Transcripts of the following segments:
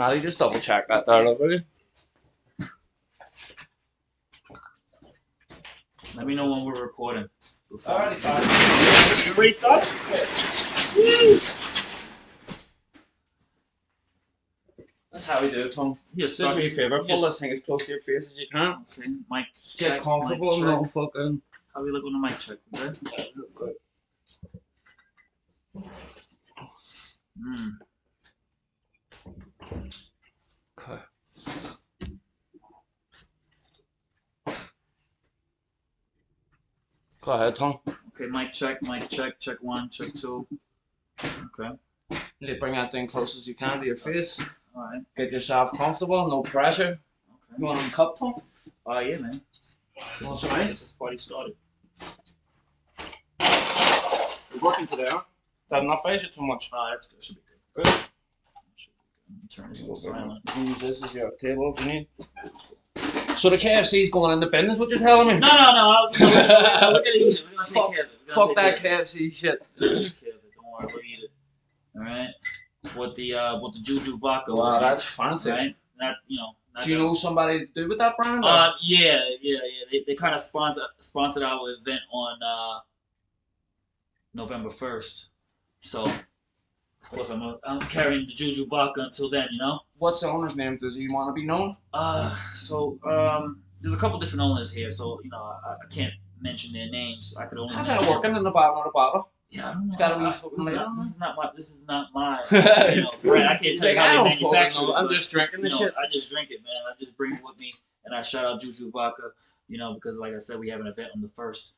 Maddie, just double check that there, love, will you? Let me know when we're recording. Alrighty, fine. You ready to start? That's how we do it, Tom. Yes, Do me a favour, pull this thing as close to your face as you can. Okay, mic Get check. comfortable, Mic no check. fucking. How we look on the mic check? Good. Good. Okay. Go ahead, Tom. Okay, mic check, check one, check two. Okay. You bring that thing close as you can to your face. Alright. Get yourself comfortable, no pressure. You Okay. want a cup, Tom? Yeah, man. You want some Get ice? this party started. You're working today, huh? Got enough ice or too much? That's good. Should be good. Good. Should be good. Turn this to silent. You can use this as your table if you need. So the KFC's going in the bin, is what you're telling me? No. We're gonna eat it. We're gonna take care of it. Fuck that KFC shit. We're gonna take care of it. Don't worry, we'll eat it. All right. With the Juju vodka. Wow, that's fancy. Right. Not Not Do you know somebody to do with that brand? Yeah. They kind of sponsored our event on November 1st. So of course I'm carrying the Juju vodka until then, you know. What's the owner's name? Does he want to be known? There's a couple different owners here, so I can't mention their names. I could only. How's that working in the bottom of the bottle? Yeah, I don't know. It's gotta be fucking later. This is not my brand. I can't tell you how they manufacture it. I'm just drinking this shit. I just drink it, man. I just bring it with me, and I shout out Juju Vodka, because like I said, we have an event on the 1st.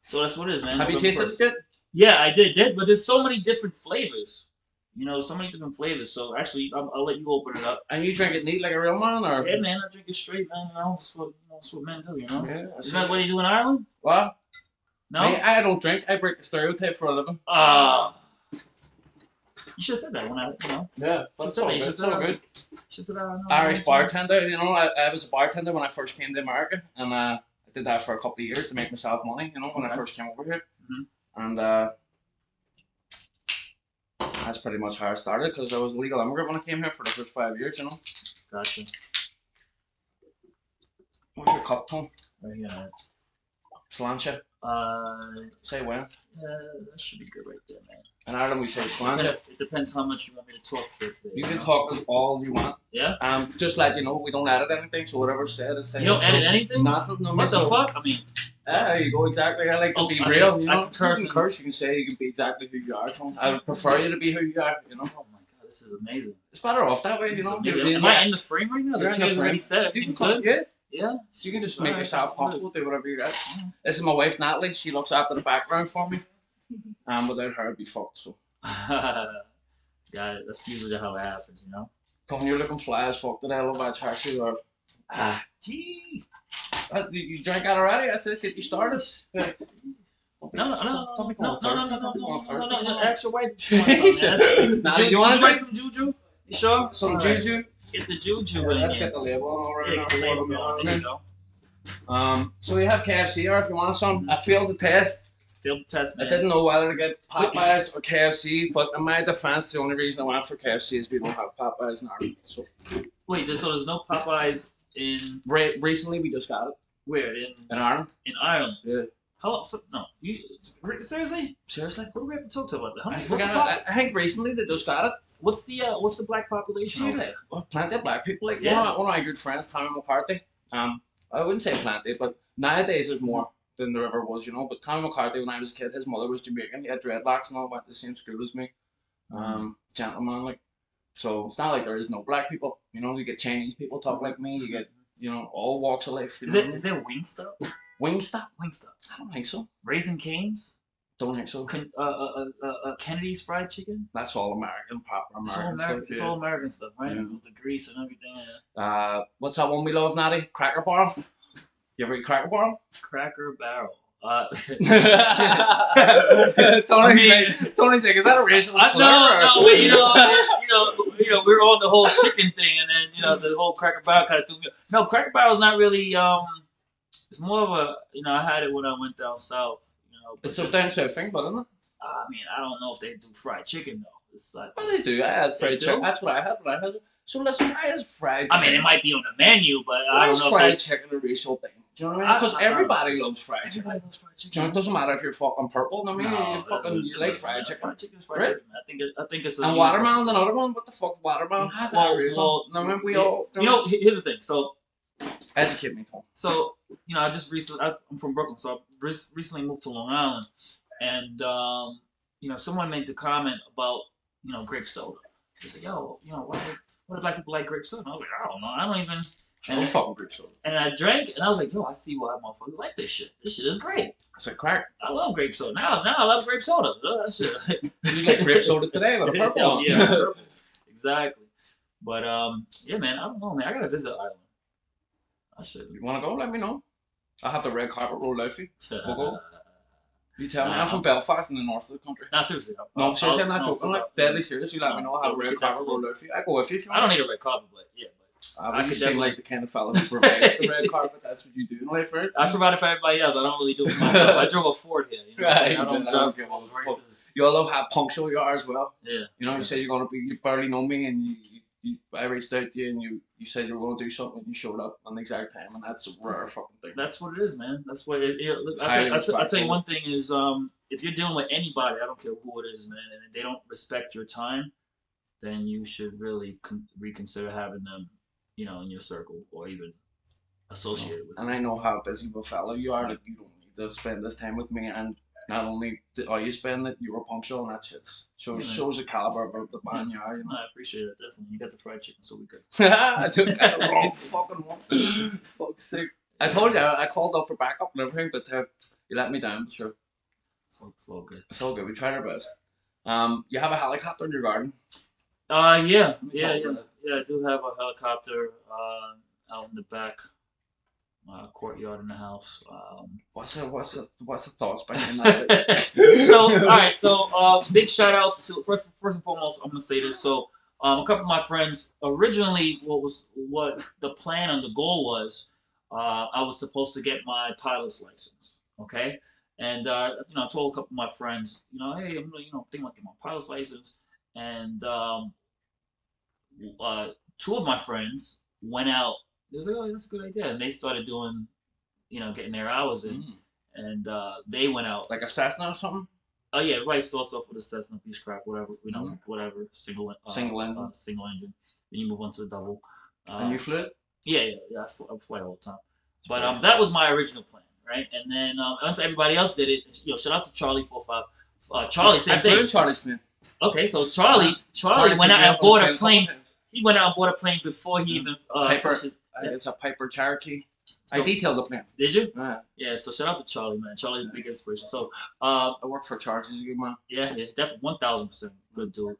So that's what it is, man. Have you tasted it yet? Yeah, I did, but there's so many different flavors. So many different flavors. So actually, I'll let you open it up. And you drink it neat like a real man, or? Yeah, man, I drink it straight, man. That's what men do, Yeah, Isn't that what you do in Ireland? What? No. I don't drink. I break the stereotype for a living. You should have said that when Yeah, that's all good. It's all good. She said, "I know." Irish bartender. I was a bartender when I first came to America, and I did that for a couple of years to make myself money. When I first came over here, and that's pretty much how I started because I was a legal immigrant when I came here for the first 5 years. Gotcha. Where's your cup, Tom? Right here. Sláinte. Say when. That should be good right there, man. In Ireland we say sláinte. It depends how much you want me to talk here today. You can talk all you want. Yeah? Just let you know, we don't edit anything, so whatever's said is said. You don't edit anything? Nothing. No. What the fuck? I mean. There you go, exactly. I like to be real. You can curse, you can say you can be exactly who you are, Tom. I would prefer you to be who you are, Oh my god, this is amazing. It's better off that way, Am I in the frame right now? You're in the frame. Already said everything's good? Yeah? You can just make yourself comfortable, do whatever you got. This is my wife, Natalie. She looks after the background for me. Without her, I'd be fucked, so. Got it. That's usually how it happens, Tom, you're looking fly as fuck today. I love that char-siu or... Jeez. You drank that already? That's it. Get you started. No. Ask your wife. You want to drink some Juju? You sure? Some Juju? Get the Juju in. Let's get the label on already. Get the label on. There you go. So we have KFC here if you want some. I failed the test. Failed the test, man. I didn't know whether to get Popeyes or KFC, but in my defense, the only reason I went for KFC is we don't have Popeyes in Ireland. So. Wait, so there's no Popeyes in... Recently, we just got it. Where? In Ireland. In Ireland? Yeah. How? No. Seriously? Seriously? What do we have to talk about that? I forgot. I think recently they just got it. What's the black population over there? Well, plenty of black people. Like one of my good friends, Tommy McCarthy. I wouldn't say plenty, but nowadays there's more than there ever was, But Tommy McCarthy, when I was a kid, his mother was Jamaican. He had dreadlocks and all. Went to the same school as me. Gentleman, like. So it's not like there is no black people. You get Chinese people talk like me. You get all walks of life. Is there Wingstop? Wingstop? Wingstop. I don't think so. Raising Cane's? Don't think so. Kennedy's Fried Chicken? That's all American, proper American stuff. It's all American stuff, right? With the grease and everything. What's that one we love, Natty? Cracker Barrel? You ever eat Cracker Barrel? Cracker Barrel. Tony's like, is that a racial slur? No, we're on the whole chicken thing, and then the whole Cracker Barrel kind of threw me. No, Cracker Barrel's not really. It's more of a. I had it when I went down south. It's a damn same thing, but isn't it? I mean, I don't know if they do fried chicken though. It's like. Well, they do. I had fried chicken. That's what I had when I had it. So listen, why is fried I chicken? mean, it might be on the menu, but Why I is don't know fried if chicken a racial thing? Do you know what I mean? Because everybody loves fried chicken. everybody loves fried Do you know, it doesn't matter if you're fucking purple. I mean, No, you like fried chicken. Fried chicken is fried Right? chicken. I think it's a And watermelon, another one. What the fuck, watermelon? How's that racial? No, I mean, we all. You know, here's the thing. So, educate me, Tom. you know, I'm from Brooklyn, so I recently moved to Long Island, and you know, someone made the comment about, you know, grape soda. He's like, yo, you know, why do black people like grape soda? And I was like, I don't know, I don't even. I don't fucking grape soda. And I drank, and I was like, yo, I see why motherfuckers like this shit. This shit is great. It's like crack. I love grape soda. Now I love grape soda. That shit. You like grape soda today with a purple one. Yeah, purple. Exactly. But yeah, man, I don't know, man. I gotta visit Ireland. I should. You wanna go? Let me know. I'll have the red carpet rolled out for you. We'll go. You tell me. I'm from Belfast in the north of the country. No, seriously. No, seriously, I'm not joking. Like, deadly serious. You let me know. I'll have a red carpet rolled out for you. I go with you if you want. I don't need a red carpet, but yeah. You seem like the kind of fellow who provides the red carpet. That's what you do in life, right? I provide it for everybody else. I don't really do it for myself. I drove a Ford here. You know what I'm saying? Right, I don't drive for Rolls Royces. You all love how punctual you are as well. Yeah. You know, you say you're gonna be. You barely know me, and I reached out to you, and you said you were gonna do something, and you showed up on the exact time, and that's a rare fucking thing. That's what it is, man. That's what it. Look, I'll tell you one thing is, if you're dealing with anybody, I don't care who it is, man, and if they don't respect your time, then you should really reconsider having them, you know, in your circle or even associated with. And I know how busy of a fellow you are. Like, you don't need to spend this time with me, and not only are you spending it, you were punctual, and that shit shows the caliber of the man you are. You know? I appreciate it, definitely. You got the fried chicken, so we good. I took that the wrong fucking one. Fuck's sake. I told you I called up for backup and everything, but you let me down. But sure, it's all good. It's all good. We tried our best. You have a helicopter in your garden? Yeah. I do have a helicopter out in the back courtyard in the house. What's the thoughts behind that? So all right, so big shout outs to first and foremost. I'm gonna say this. So a couple of my friends originally, what the plan and the goal was, I was supposed to get my pilot's license. Okay. And you know, I told a couple of my friends, you know, hey, I'm thinking about getting my pilot's license, and two of my friends went out. They was like, oh, that's a good idea, and they started doing, you know, getting their hours in, and they went out like a Cessna or something. Oh yeah, right. Starts off with a Cessna, Beechcraft, whatever, you know, whatever, single engine. Single engine. Then you move on to the double. And you flew it? Yeah. I fly all the time. But that was my original plan, right? And then once everybody else did it, you know, shout out to Charlie 45. Charlie, same thing. I flew Charlie's plane. Okay, so Charlie went out and bought a plane. He went out and bought a plane before he even it's a Piper Cherokee. So, I detailed the plane. Did you? Yeah. So shout out to Charlie, man. Charlie's a big inspiration. So I worked for Charlie. He's a good man. Yeah, definitely 1,000% good dude.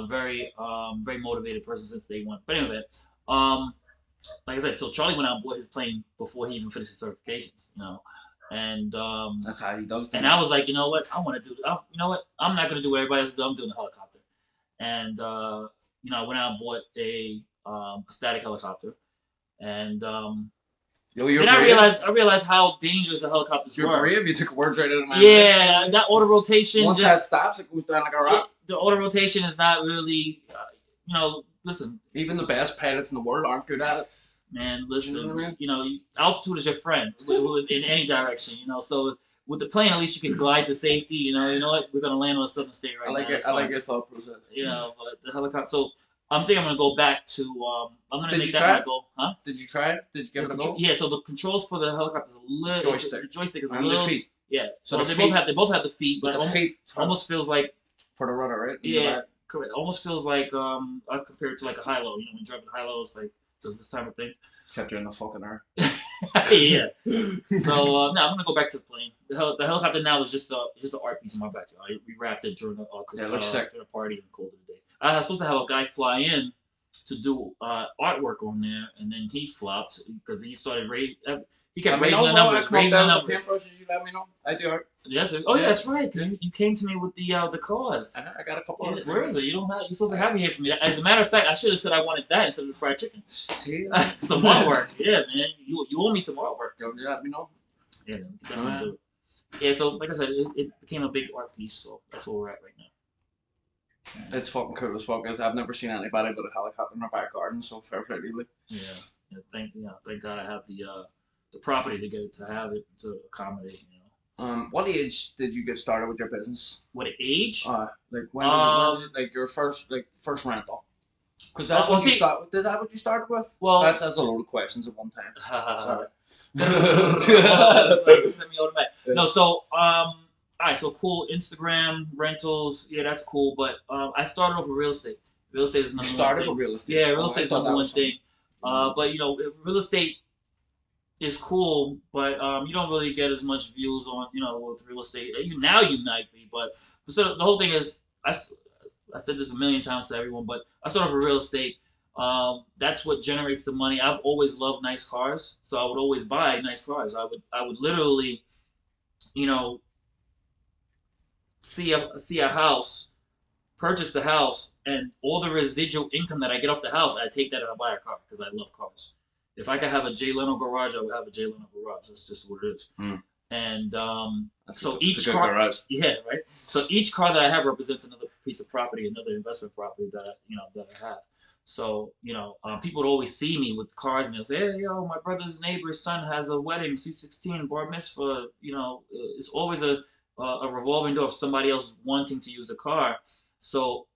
Very motivated person since day one. But anyway, like I said, so Charlie went out and bought his plane before he even finished his certifications. You know, and that's how he does things. And I was like, you know what? I want to do. You know what? I'm not gonna do what everybody else does. I'm doing a helicopter. And you know, I went out and bought a static helicopter, and then I realized how dangerous the helicopters were. You're brave. You took words right out of my mouth. Yeah, that auto rotation. Once that stops, it goes down like a rock. The auto rotation is not really, you know. Listen, even the best pilots in the world aren't good at it. Man, listen. You know, altitude is your friend in any direction. You know, so with the plane, at least you can glide to safety. You know what? We're gonna land on a southern state right now. I like your thought process. You know, but the helicopter. So I'm thinking I'm gonna go back to. I'm gonna make that my goal. Huh? Did you try it? Did you give it a go? Yeah. So the controls for the helicopter is a little. Joystick. The joystick is a and little. The feet. Yeah. So they both have the feet, but the feet almost feels like for the rudder, right? Yeah. Correct. Almost feels like I compare it to like a high-low. You know, when you drive a high-low, it's like does this type of thing. Except you're in the fucking air. Yeah. So no, I'm gonna go back to the plane. The helicopter now is just the art piece in my backyard. We wrapped it during the party and cold of the day. I was supposed to have a guy fly in to do artwork on there, and then he flopped because he started he kept raising the numbers. You let me know. I do art. Yes. Oh yeah, that's right. You came to me with the cause. I got a couple. Yeah, where is it? You're supposed to have it here for me. As a matter of fact, I should have said I wanted that instead of the fried chicken. See, some artwork. Yeah, man. You owe me some artwork. Yo, let me know. Yeah, definitely do it. Yeah, so like I said, it became a big art piece, so that's where we're at right now. It's fucking cool as fuck. I've never seen anybody with a helicopter in their back garden, so fair play to you. Yeah, yeah. Thank God I have the property to get to have it to accommodate. What age did you get started with your business? What age? Like when was it like your first rental? Because that's well, what you see, start. Is that what you started with? well, That's a load of questions at one time. Sorry. It's like semi-automatic. Yeah. No, so all right, so cool. Instagram rentals, yeah, that's cool. But I started off with real estate. Real estate is You number one started thing. with real estate. Yeah, real Oh, I estate is thought number that one was something. thing. But real estate is cool, but you don't really get as much views on with real estate. Now you might be, but so the whole thing is I said this a million times to everyone, but I started with real estate. That's what generates the money. I've always loved nice cars, so I would always buy nice cars. I would literally, you know, see a house, purchase the house, and all the residual income that I get off the house, I take that and I buy a car because I love cars. If I could have a Jay Leno garage, I would have a Jay Leno garage. That's just what it is. Mm. And That's so a each good car, garage. yeah, right. So each car that I have represents another piece of property, another investment property that I have. So people would always see me with cars, and they'll say, "Hey, yo, my brother's neighbor's son has a wedding, sweet 16, bar mitzvah." It's always a revolving door of somebody else wanting to use the car. So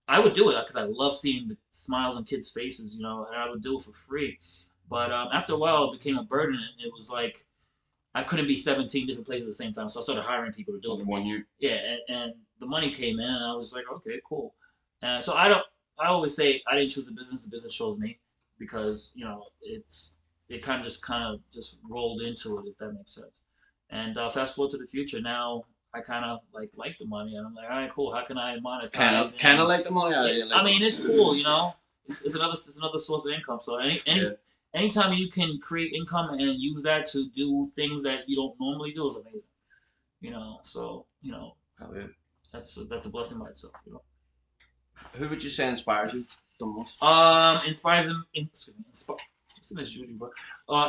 I would do it because I love seeing the smiles on kids' faces, and I would do it for free. But after a while, it became a burden, and it was like I couldn't be 17 different places at the same time. So I started hiring people to do it for me. One you. Yeah, and the money came in, and I was like, okay, cool. So I always say I didn't choose the business. The business chose me because it kind of just rolled into it, if that makes sense. And fast forward to the future, now I kind of like the money, and I'm like, all right, cool. How can I monetize? Kind of like the money. I mean, it's cool, It's another source of income. So Yeah. anytime you can create income and use that to do things that you don't normally do is amazing. So Hell yeah. that's a blessing by itself. Who would you say inspires you the most? Inspires them. Excuse me.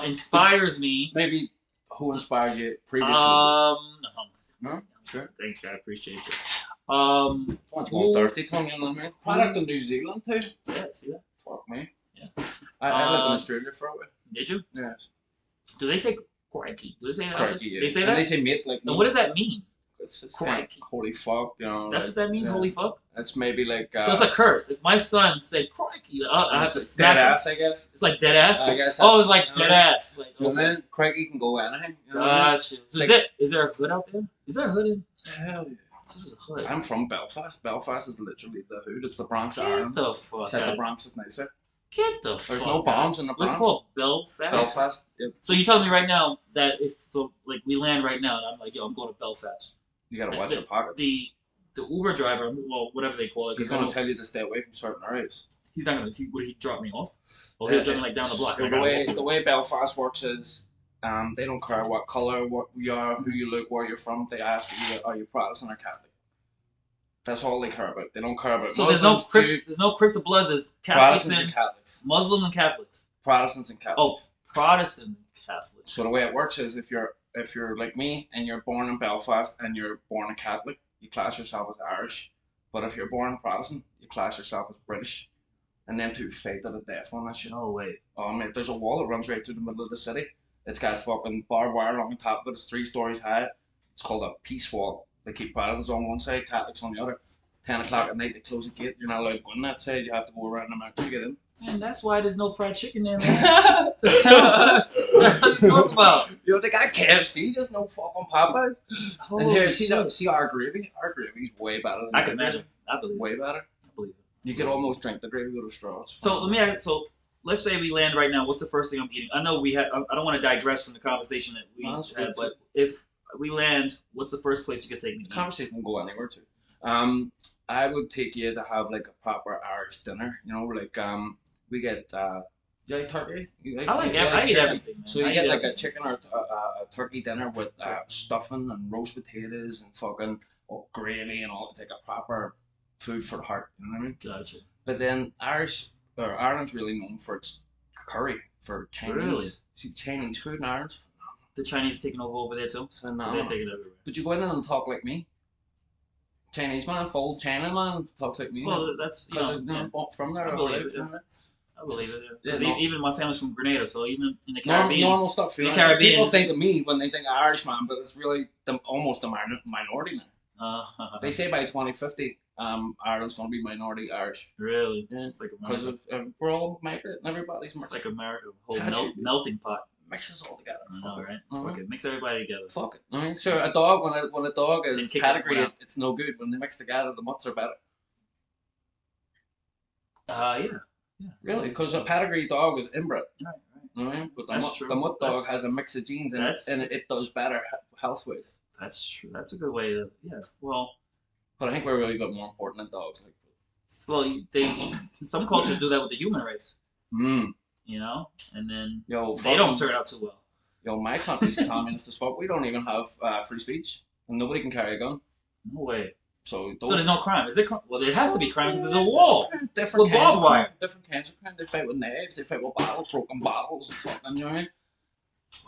Inspires me. Maybe who inspired you previously? No? Sure. Thank you. I appreciate you. Don't go thirsty, Tony, you know what I mean? Product in New Zealand too. Yeah, see that? Fuck me. Yeah. I lived in Australia for a while. Did you? Yes. Do they say crikey? Do they say that? Crikey, yeah. They say And that? they say mate like me. And what does that mean? It's just Crikey. holy fuck, That's what that means, yeah. holy fuck? It's maybe like So it's a curse. If my son said crikey, I have to it's smack dead him. ass, I guess. It's like dead ass? I guess Oh, it's like that's- dead ass. Like, So then, crikey can go anything. You know what I mean? Gotcha. So like- is there a hood out there? Is there a hood in? Hell yeah. So there's a hood. I'm from Belfast. Belfast is literally the hood. It's the Bronx of Get Ireland. the fuck Except the out. Bronx is nicer. Get the fuck There's no out. bombs in the What's it Bronx. called? Belfast? Belfast. Yep. So you telling me right now that like we land right now and I'm like, yo, I'm going to Belfast. You gotta watch your pockets. The Uber driver, well, whatever they call it, He's gonna tell you to stay away from certain areas. he's not gonna. Would he drop me off? Or he'll drop me like down the block. So I the gotta way walk the way Belfast works is, they don't care what color, what you are, who you look, where you're from. They ask you, are you Protestant or Catholic? That's all they care about. They don't care about. So there's no Muslims, Crips. Jews, There's no Crips or Bloods. There's Catholics Protestants and and Catholics. Muslims and Catholics. Protestants and Oh, Catholics. Protestant and Catholics. So the way it works is if you're like me and you're born in Belfast and you're born a Catholic, you class yourself as Irish. But if you're born Protestant, you class yourself as British. And them two fight to the death on that shit. No way. Oh mate, there's a wall that runs right through the middle of the city. It's got fucking barbed wire along the top of it. It's 3 stories high. It's called a peace wall. They keep Protestants on one side, Catholics on the other. 10 o'clock at night, they close the gate. You're not allowed to go on that side. You have to go around the mountain to get in. Man, that's why there's no fried chicken there, man. What are you talking about? Yo, they got KFC, there's no fucking Popeyes. Holy And here, shit. see our gravy? Our gravy's way better than I their can imagine. gravy. I believe it. Way better. I believe it. You could almost drink the gravy with a straw. It's So fine. let me ask. So let's say we land right now. What's the first thing I'm eating? I know we had. I don't want to digress from the conversation that we No, that's had, good. but if we land, what's the first place you can take me? The conversation can go anywhere too. I would take you to have like a proper Irish dinner. You know, like we get you like turkey? I eat chicken? everything. Man. So you I get eat like everything. a chicken or a turkey dinner with stuffing and roast potatoes and fucking gravy and all. It's like a proper food for the heart. You know what I mean? Gotcha. But then Ireland's really known for its curry, for Chinese. Really? See, Chinese food in Ireland. The Chinese are taking over there too. 'Cause Phenomenal. they're taking it everywhere. But you go in and talk like me. Chinese man, full China man, talks like me. Well, that's Because from there, I believe it. I believe it. Because even my family's from Grenada, so even in the Caribbean, normal stuff. In the Caribbean, people think of me when they think of Irish man, but it's really almost a minority now. They say by 2050, Ireland's going to be minority Irish. Really? Yeah, it's like because of we're all migrant, everybody's it's like America, whole melting pot. Mix us all together. I know, right? Fuck it, mix everybody together. Fuck it. I mean, sure, a dog when a dog is pedigree, it's no good. When they mix together, the mutts are better. Yeah. Really, because a pedigree dog is inbred. Right. But the mutt dog has a mix of genes and it does better health wise. That's true. That's a good way to well. But I think we're really a bit more important than dogs. Like. Well, some cultures do that with the human race. You know, and then they don't turn out too well. My country's communist as fuck. We don't even have free speech, and nobody can carry a gun. No way. So there's no crime. Is it? Well, there has to be crime because there's a wall. Different with barbed wire. Different kinds of crime. They fight with knives. They fight with broken bottles and fucking. You know what I mean?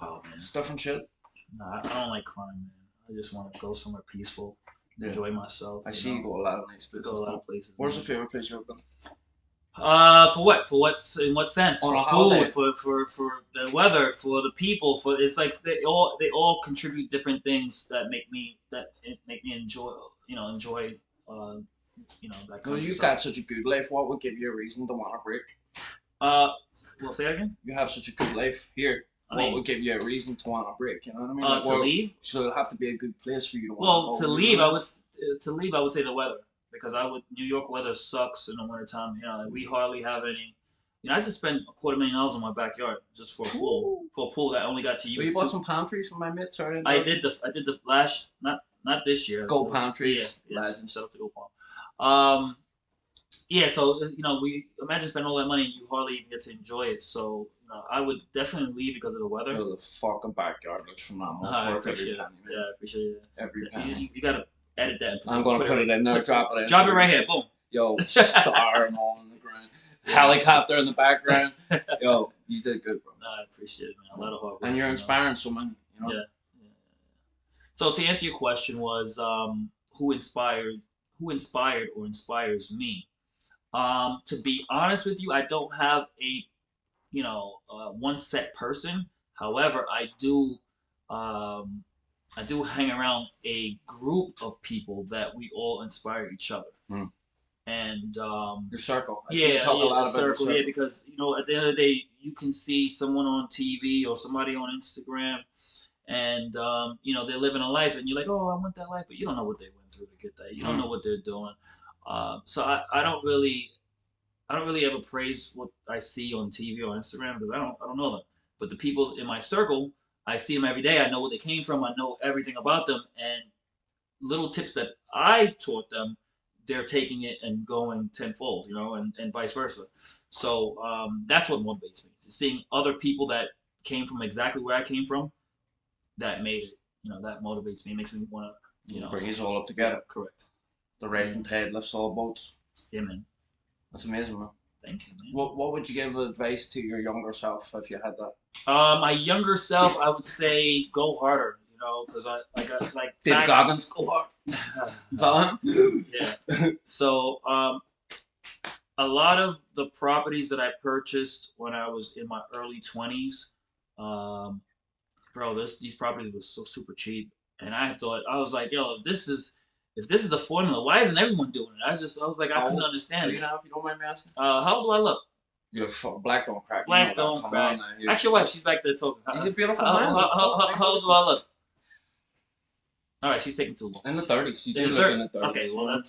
Wow, man. It's different shit. Nah, I don't like crime, man. I just want to go somewhere peaceful, enjoy myself. I see you go a lot of nice places. Go a lot of places. Where's your favorite place you've been? For what? In what sense? On for food, for the weather, for the people, for it's like they all contribute different things that make me enjoy that kind well, you've got such a good life. What would give you a reason to want a break? Well, say that again. You have such a good life here. What would give you a reason to want a break? You know what I mean? Like, to leave. So it'd have to be a good place for you to want. Well, to leave, I would say the weather. Because New York weather sucks in the wintertime. You know, we hardly have any. You know, I just spent $250,000 in my backyard just for a pool that I only got to use. Well, you bought some palm trees from my mates, or I did the last not this year. Gold palm trees. Yeah, shout out to Gold Palm. Yeah, so we imagine spending all that money and you hardly even get to enjoy it. So I would definitely leave because of the weather. The fucking backyard looks phenomenal. I appreciate it. Yeah, I appreciate it. Every penny. You gotta edit that. I'm gonna put it in there. Drop it in. Drop it right here. Boom. Yo, star and all in the ground. Helicopter in the background. Yo, you did good, bro. I appreciate it, man. A lot of hard work. And you're inspiring so many. Yeah. So to answer your question was who inspired or inspires me. To be honest with you, I don't have a one set person. However, I do hang around a group of people that we all inspire each other. And your circle. Circle. Yeah, because at the end of the day, you can see someone on TV or somebody on Instagram, and they're living a life, and you're like, oh, I want that life, but you don't know what they went through to get that. You don't know what they're doing. So I don't really ever praise what I see on TV or Instagram because I don't know them. But the people in my circle, I see them every day. I know where they came from. I know everything about them, and little tips that I taught them, they're taking it and going tenfold, and vice versa. So that's what motivates me. Seeing other people that came from exactly where I came from, that made it. That motivates me. It makes me want to, bring us all up together. Correct. The rising tide lifts all boats. Yeah, man. That's amazing, man. Thank you, man. What would you give advice to your younger self if you had that? My younger self, I would say go harder. Because I like David Goggins, go hard. Follow him? Yeah. So a lot of the properties that I purchased when I was in my early 20s, these properties were so super cheap, and I was like, yo, if this is the formula, why isn't everyone doing it? I was like, I couldn't understand it. If you don't mind me asking? How old do I look? You're black don't crack. Black don't crack. Ask your wife. She's back there talking. He's a beautiful man. man. How old do I look? All right, she's taking too long. In the 30s. You do look in the 30s. Okay, yeah.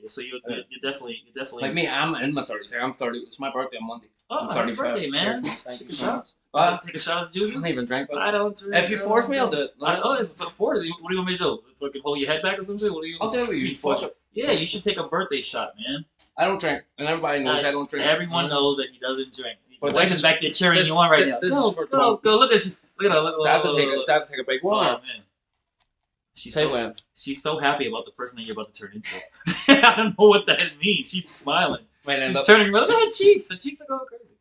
So you're definitely. Like me, I'm in my 30s. Like, I'm 30. It's my birthday on Monday. Oh, happy birthday, man! Thank you so much. Take a shot of juice. I don't even drink, but I don't drink. If you force me, I'll do it. It's a force. What do you want me to do? Fucking hold your head back or some shit? I'll do it with you. Force it. Yeah, you should take a birthday shot, man. I don't drink, and everybody knows I don't drink. Everyone knows that he doesn't drink. But wife is back there cheering you on right now. Go! Look at you. Look at her. I have to take a big one. Oh, man. She's so happy about the person that you're about to turn into. I don't know what that means. She's smiling. She's turning. Look at her cheeks. Her cheeks are going crazy.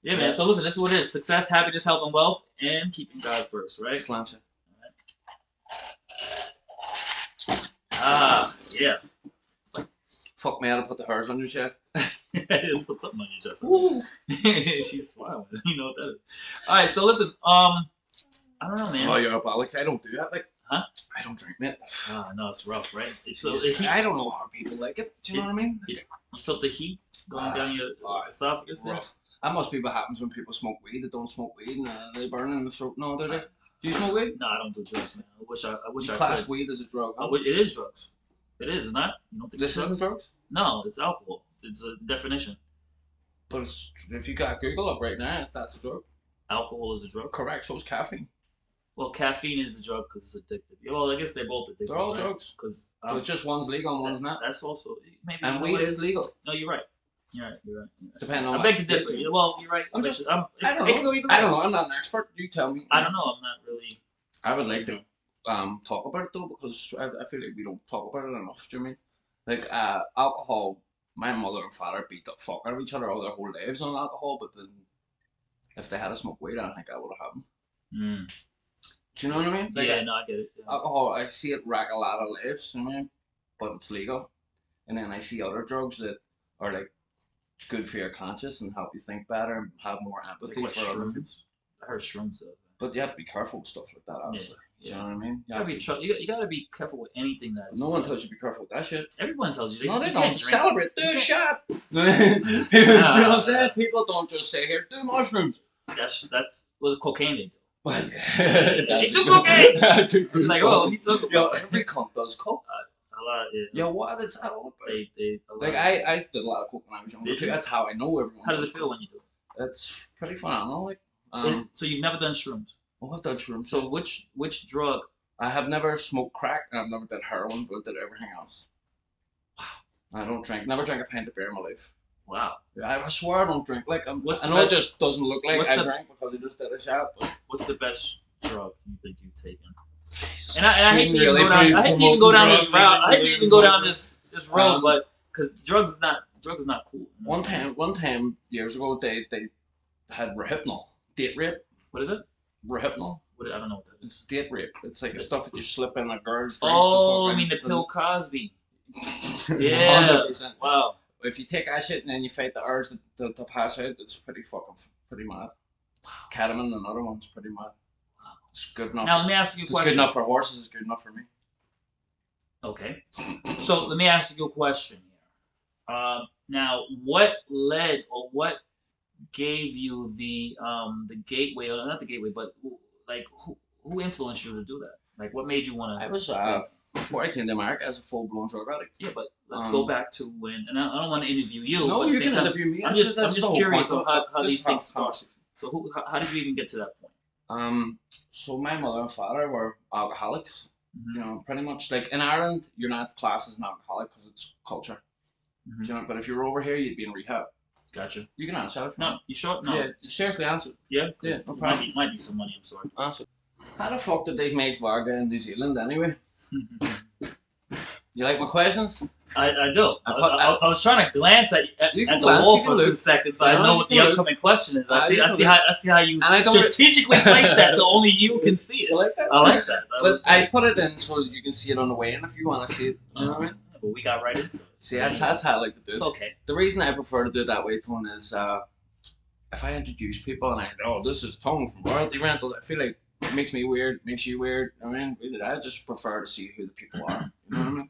Yeah, man. So listen, this is what it is: success, happiness, health, and wealth, and keeping God first, right? Slancha. Yeah. Fuck me, I'll put the hairs on your chest. Put something on your chest. She's smiling. You know what that is. All right, so listen. I don't know, man. Oh, you're up, Alex. I don't do that. Like, Huh? I don't drink, mate. No, it's rough, right? So I don't know how people like it. Do you know what I mean? You felt the heat going down your esophagus? Rough. That must be what happens when people smoke weed. They don't smoke weed and they burn in the throat. No, do they? Do you smoke weed? No, I don't do drugs, man. I wish You I class could. weed as a drug. Huh? It is drugs. It is, isn't it? You don't think This it's drugs? isn't drugs? No, it's alcohol. It's a definition. But if you got Google up right now, that's a drug. Alcohol is a drug. Correct, so is caffeine. Well, caffeine is a drug because it's addictive. Well, I guess they're both addictive. They're all right? drugs. Because But just one's legal and one's not. That's also maybe. And weed is legal. No, you're right. You're right. Depending on I beg to differ. Well, you're right. I don't it can go either way. I don't know. I'm not an expert. You tell me. I don't know. I'm not really. I would like to talk about it though because I feel like we don't talk about it enough. Do you know what I mean? Like alcohol. My mother and father beat the fuck out of each other all their whole lives on alcohol, but then if they had to smoke weed, I don't think that would have happened. Mm. Do you know what I mean? Like, Yeah, no, I get it. Yeah. Alcohol, I see it wreck a lot of lives, you know what I mean? But it's legal. And then I see other drugs that are like good for your conscience and help you think better and have more empathy Like for other people. shrooms. I heard shrooms though. But you have to be careful with stuff like that, obviously. Yeah. You know what I mean? You gotta be careful with anything that's. No one tells you to be careful with that shit. Everyone tells you. No, they you don't. can't drink. Celebrate. Do a shot. You know what I'm saying? People don't just say, here, do mushrooms. That's what cocaine they do. Well, They do cocaine. That's a good Like, point. oh, he took Yo, about every cunt does coke. a lot. Yeah. Yo, what is that all about? A lot. Like, I did a lot of coke when I was younger Did too. you? That's how I know everyone. How does it feel when you do it? It's pretty phenomenal. Like, So you've never done shrooms. well, I've done shrooms. So which drug? I have never smoked crack and I've never done heroin, but I did everything else. Wow. I don't drink. Never drank a pint of beer in my life. Wow. I swear I don't drink. Like, I What's the know it best- just doesn't look like what's I the- drank because I just did a shot. But What's the best drug you think you've taken? Jesus, And I hate to shouldn't even go down. be I hate to even go down this promoting route. I hate to even go down this road, Um, but because drugs is not cool. You know what I'm saying? One time years ago, they had Rohypnol, date rape. What is it? Rohypnol. I don't know what that is. It's date rape. It's like the stuff that you slip in a girl's drink. Oh, to I mean the fucking- pill Cosby. Yeah. 100%. Wow. If you take that shit and then you fight the urge to pass out, it's pretty mad. Ketamine, another one's pretty mad. It's good enough. Now let me ask you a If it's question. good enough for horses, it's good enough for me. Okay. So let me ask you a question here. Now, what led or what gave you the gateway, or not the gateway, but like who influenced you to do that? Like, what made you want to? I was before I came to America as a full-blown drug addict. Yeah, but let's go back to when. And I don't want to interview you. No, but at you the same can time, interview me. I'm That's just the whole curious point of how this these things conversation. start. So how did you even get to that point? So my mother and father were alcoholics. Mhm. You know, pretty much like in Ireland, you're not classed as an alcoholic because it's culture. Mhm. You know, but if you were over here, you'd be in rehab. Gotcha. You can answer that. No, you sure? No. Yeah, seriously, answer. Yeah. Yeah, no Might problem. be some money. I'm sorry. Answer. How the fuck did they make vodka in New Zealand anyway? You like my questions? I do. I I was trying to glance at You can the glance, wall you can for 2 look. seconds, so Yeah, I know you what can the look. upcoming question is. I You can see how you And I don't. strategically place that, so only you can see it. You like that? I like that. But I put it in so that you can see it on the way in if you want to see it. You know what I mean? But we got right into it. See, that's how I like to do It's it. okay. The reason I prefer to do it that way, Tone, is if I introduce people and this is Tone from Royalty Rentals, I feel like it makes me weird, makes you weird. I mean, I just prefer to see who the people are. You know what I mean?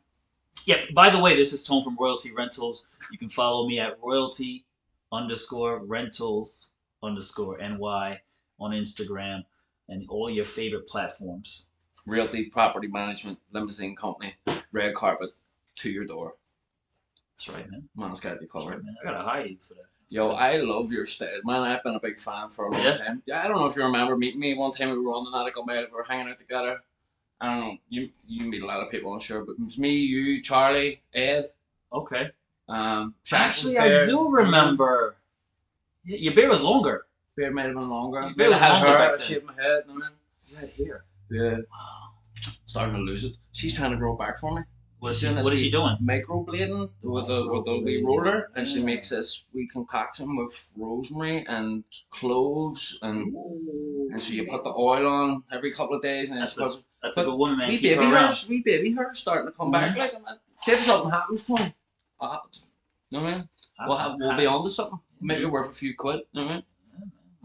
Yeah, by the way, this is Tone from Royalty Rentals. You can follow me at royalty_rentals_NY on Instagram and all your favorite platforms. Realty, property management, limousine company, red carpet to your door. That's right, man. Man's got to be That's right, covered. man. I gotta hire you for that. Yo, I love your style, man. I've been a big fan for a long time. Yeah, I don't know if you remember meeting me one time. We were on the Nautical Mail. We were hanging out together. I don't know. You meet a lot of people, I'm sure, but it was me, you, Charlie, Ed. Okay. Shaq was Actually, I there. do remember. Yeah, your beard was longer. Beard might have been longer. Your beard Maybe I was had longer hair. back I then. shaved my head. I mean, Right here. yeah, Wow. starting to lose it. She's trying to grow it back for me. What is She's she, doing what is this she doing? Microblading with the wee roller, and she makes this wee concoction with rosemary and cloves, and so you put the oil on every couple of days, and That's it's That's a good woman, man. wee Keep baby her around. hair starting to come back. Like, man, say if something happens to him, You know what I mean? We'll be on to something. Maybe worth a few quid. You know what I mean?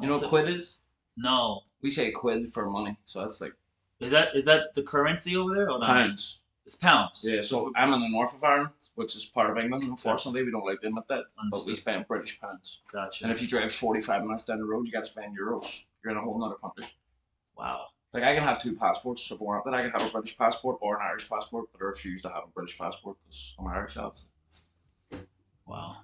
You know what quid is? No. We say quid for money, so that's like Is that the currency over there or not? pounds. It's pounds. Yeah, so I'm in the north of Ireland, which is part of England. Unfortunately, we don't like them at that, but we spend British pounds. Gotcha. And if you drive 45 minutes down the road, you got to spend euros. You're in a whole other country. Wow. Like I can have two passports if I want. That I can have a British passport or an Irish passport, but I refuse to have a British passport because I'm Irish. Wow.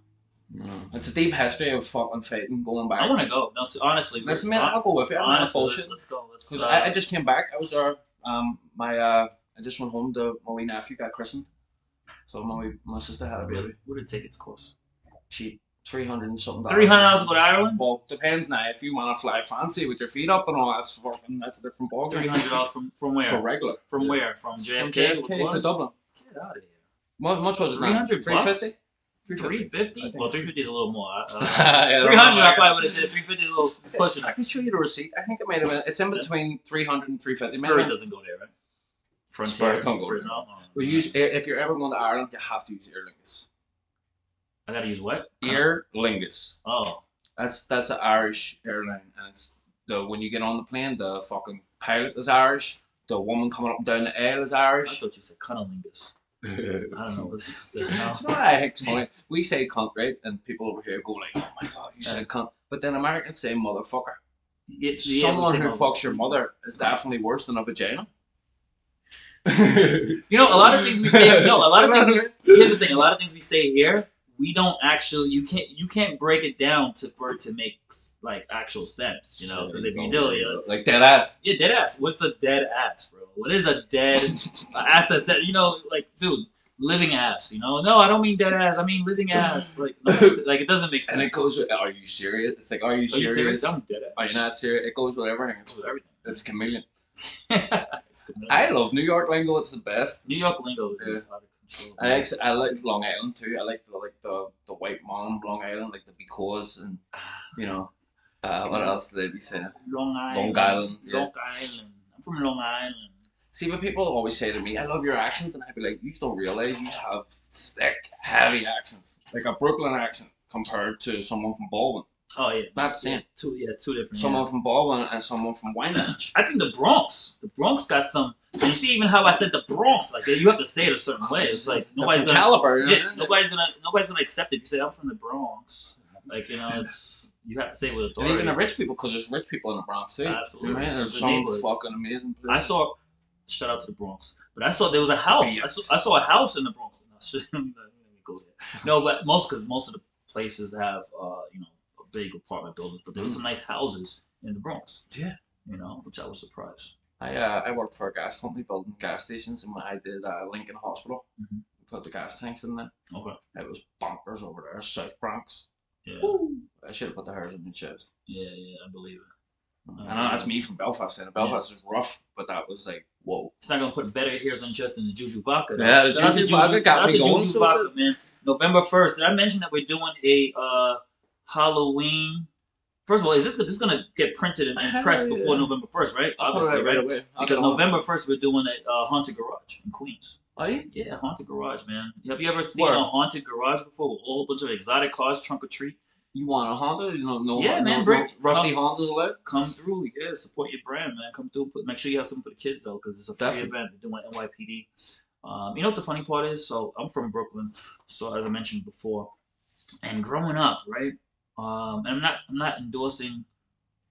It's a deep history of fucking fighting going back. I want to go. No, honestly. Listen, man, I'll go with you. I'm not bullshit. Let's go. Because I just came back. I was there. I just went home to my wee nephew got christened. So my sister had a baby. What did tickets cost? Cheap. $300 and something. $300 to go to Ireland? Well, depends now. If you want to fly fancy with your feet up and all, that's a different ballgame. $300 from where? For regular. From where? From JFK? From JFK to Dublin. Get out of here. What much was it? $300. $350. $350? Well, $350 is a little more. Yeah, $300 I probably would have did it. $350 is a little pushing. I can show you the receipt. I think it might have been. It's in between $300 and $350. Spirit doesn't go there, right? Spirit don't go there. No. If you're ever going to Ireland, you have to use Aer Lingus. I gotta use what? Aer Lingus. Oh. That's an Irish airline, and it's when you get on the plane, the fucking pilot is Irish. The woman coming up and down the aisle is Irish. I thought you said cunnilingus. I don't know what the hell. You know what I think it's funny? We say cunt, right? And people over here go like, "Oh my god, you said cunt," but then Americans say motherfucker. Someone who fucks your mother is definitely worse than a vagina. You know, a lot of things we say. No, a lot of things. Here's the thing: a lot of things we say here, we don't actually. You can't break it down for it to make like actual sense. You know, because if you do, like dead ass. Yeah, dead ass. What's a dead ass, bro? What is a dead ass? That you know, like, dude, living ass. You know, no, I don't mean dead ass. I mean living ass. Like, no, like it doesn't make sense. And it goes with, are you serious? It's like, are you serious? I'm dead ass. Are you not serious? It goes with everything. It's with everything. It's a chameleon. I love New York lingo. It's the best. New York lingo is out of control. I like Long Island too. I like the white mom Long Island, like the because and you know what else did they be saying? Long Island. Long Island. Yeah. Long Island. I'm from Long Island. See, but people always say to me, "I love your accent," and I'd be like, "You don't realize you have thick, heavy accents, like a Brooklyn accent compared to someone from Baldwin." Oh yeah, not the same. Two different. Someone from Baldwin and someone from Wyandotte. I think the Bronx got some. And you see, even how I said the Bronx, like you have to say it a certain way. It's like nobody's gonna. Caliber, yeah, nobody's gonna accept it. If you say I'm from the Bronx, like it's you have to say it with authority. And even the rich people, because there's rich people in the Bronx too. Absolutely, man, there's some fucking amazing places. I saw. Shout out to the Bronx, but I saw there was a house. I saw a house in the Bronx. Let me go there. No, but most of the places have you know. Big apartment buildings, but there was some nice houses in the Bronx. Yeah, you know, which I was surprised. I worked for a gas company building gas stations, and I did Lincoln Hospital. Mm-hmm. Put the gas tanks in there. Okay. It was bonkers over there, South Bronx. Yeah. Woo! I should have put the hairs on my chest. Yeah, I believe it. I know that's me from Belfast, and Belfast is rough, but that was like, whoa. It's not gonna put better hairs on chest than the Juju Vodka. Yeah, the Juju Vodka got me going. Juju Vodka, man. November 1st. Did I mention that we're doing a Halloween? First of all, is this gonna get printed and pressed before November 1st, right? Obviously, right away. Because November 1st we're doing a haunted garage in Queens. Are you? Yeah, haunted garage, man. Have you ever seen a haunted garage before with a whole bunch of exotic cars, trunk or treat? You want a Honda? No, yeah, man. Rusty Hondas allowed. Come through, yeah. Support your brand, man. Come through. Make sure you have something for the kids though, because it's a free event. We're doing NYPD. You know what the funny part is? So I'm from Brooklyn, so as I mentioned before, and growing up, right? And I'm not endorsing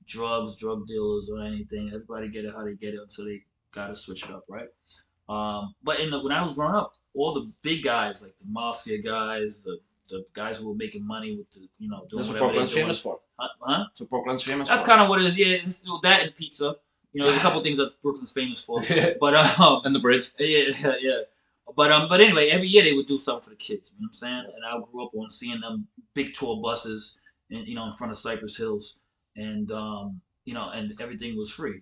drugs, drug dealers, or anything. Everybody get it how they get it until they gotta switch it up, right? But when I was growing up, all the big guys, like the mafia guys, the guys who were making money with the, you know, doing that's whatever what Brooklyn's they're doing. famous for. Huh? That's what Brooklyn's famous That's for. kind of what it is. Yeah, it's that and pizza. You know, there's a couple things that Brooklyn's famous for. But and the bridge. Yeah. But anyway, every year they would do something for the kids. You know what I'm saying? And I grew up on seeing them big tour buses, in front of Cypress Hills, and you know, and everything was free.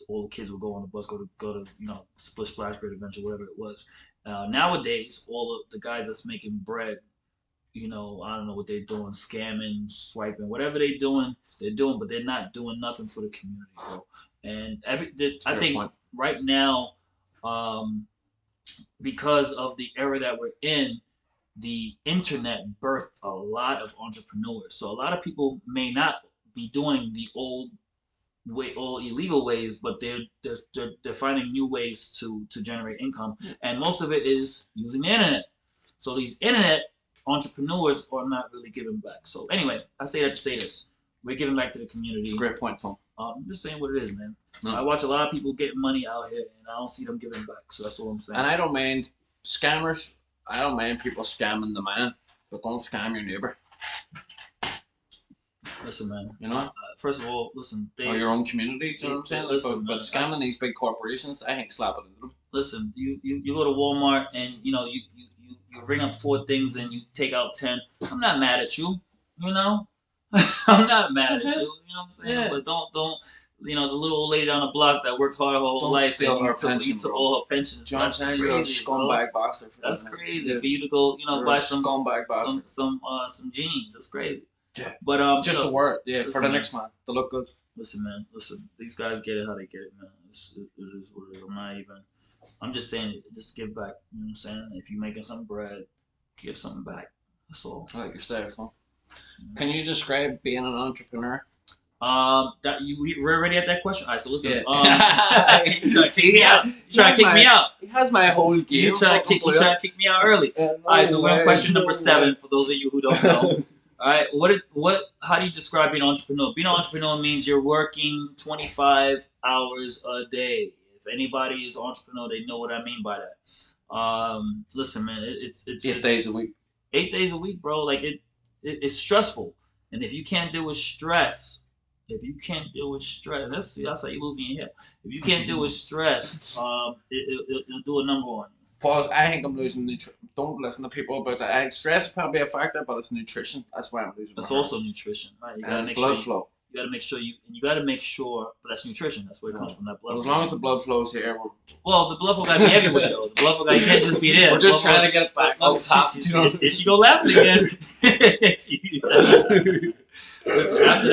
All the kids would go on the bus, go to you know, Split Splash, Great Adventure, whatever it was. Nowadays, all of the guys that's making bread, you know, I don't know what they're doing, scamming, swiping, whatever they're doing, but they're not doing nothing for the community, bro. And I think right now, because of the era that we're in, the internet birthed a lot of entrepreneurs. So a lot of people may not be doing the old illegal ways, but they're finding new ways to generate income, and most of it is using the internet. So these internet entrepreneurs are not really giving back. So anyway, I say that to say this: we're giving back to the community. It's a great point, Tom. I'm just saying what it is, man. No. I watch a lot of people getting money out here, and I don't see them giving back. So that's all I'm saying. And I don't mind scammers. I don't mind people scamming the man, but don't scam your neighbor. Listen, man. You know? First of all, listen. Or your own community, you know what I'm saying? Listen, but scamming these big corporations, I think slap it into them. Listen, you go to Walmart and you ring up 4 things and you take out 10. I'm not mad at you, you know. I'm not mad at you, you know what I'm saying? Yeah. But don't the little old lady down the block that worked hard her whole life steal and her pension, you took all her pensions. You know what I'm saying? You're a scumbag bastard. That's crazy for you to go, buy some scumbag bastard. some jeans. That's crazy. Yeah. But just the word, for the next man to look good. Listen, man. Listen, these guys get it how they get it, man. It is what it is. I'm just saying, just give back. You know what I'm saying? If you're making some bread, give something back. That's all. I like your style, huh? Can you describe being an entrepreneur? We're already at that question. All right, so listen. Yeah. You trying to kick me out? You trying to kick me out? He has my whole game. You trying to kick me out early? All right, so we're on question number 7 for those of you who don't know. All right, how do you describe being an entrepreneur? Being an entrepreneur means you're working 25 hours a day. If anybody is an entrepreneur, they know what I mean by that. Listen, man, it's 8 days a week. 8 days a week, bro. Like it's stressful, and if you can't deal with stress, that's how you losing your head. If you can't deal with stress, it'll do a number on you. Pause. I think I'm losing nutrition. Don't listen to people about that. I think stress is probably a factor, but it's nutrition. That's why I'm losing. That's also nutrition, right? You gotta make blood flow. You gotta make sure, but that's nutrition. That's where it comes from. That blood. As long as the blood flows here. Well, the blood flow gotta be everywhere, though. The blood flow you can't just be there. We're just trying to get it back. Is she go laughing again? Listen, after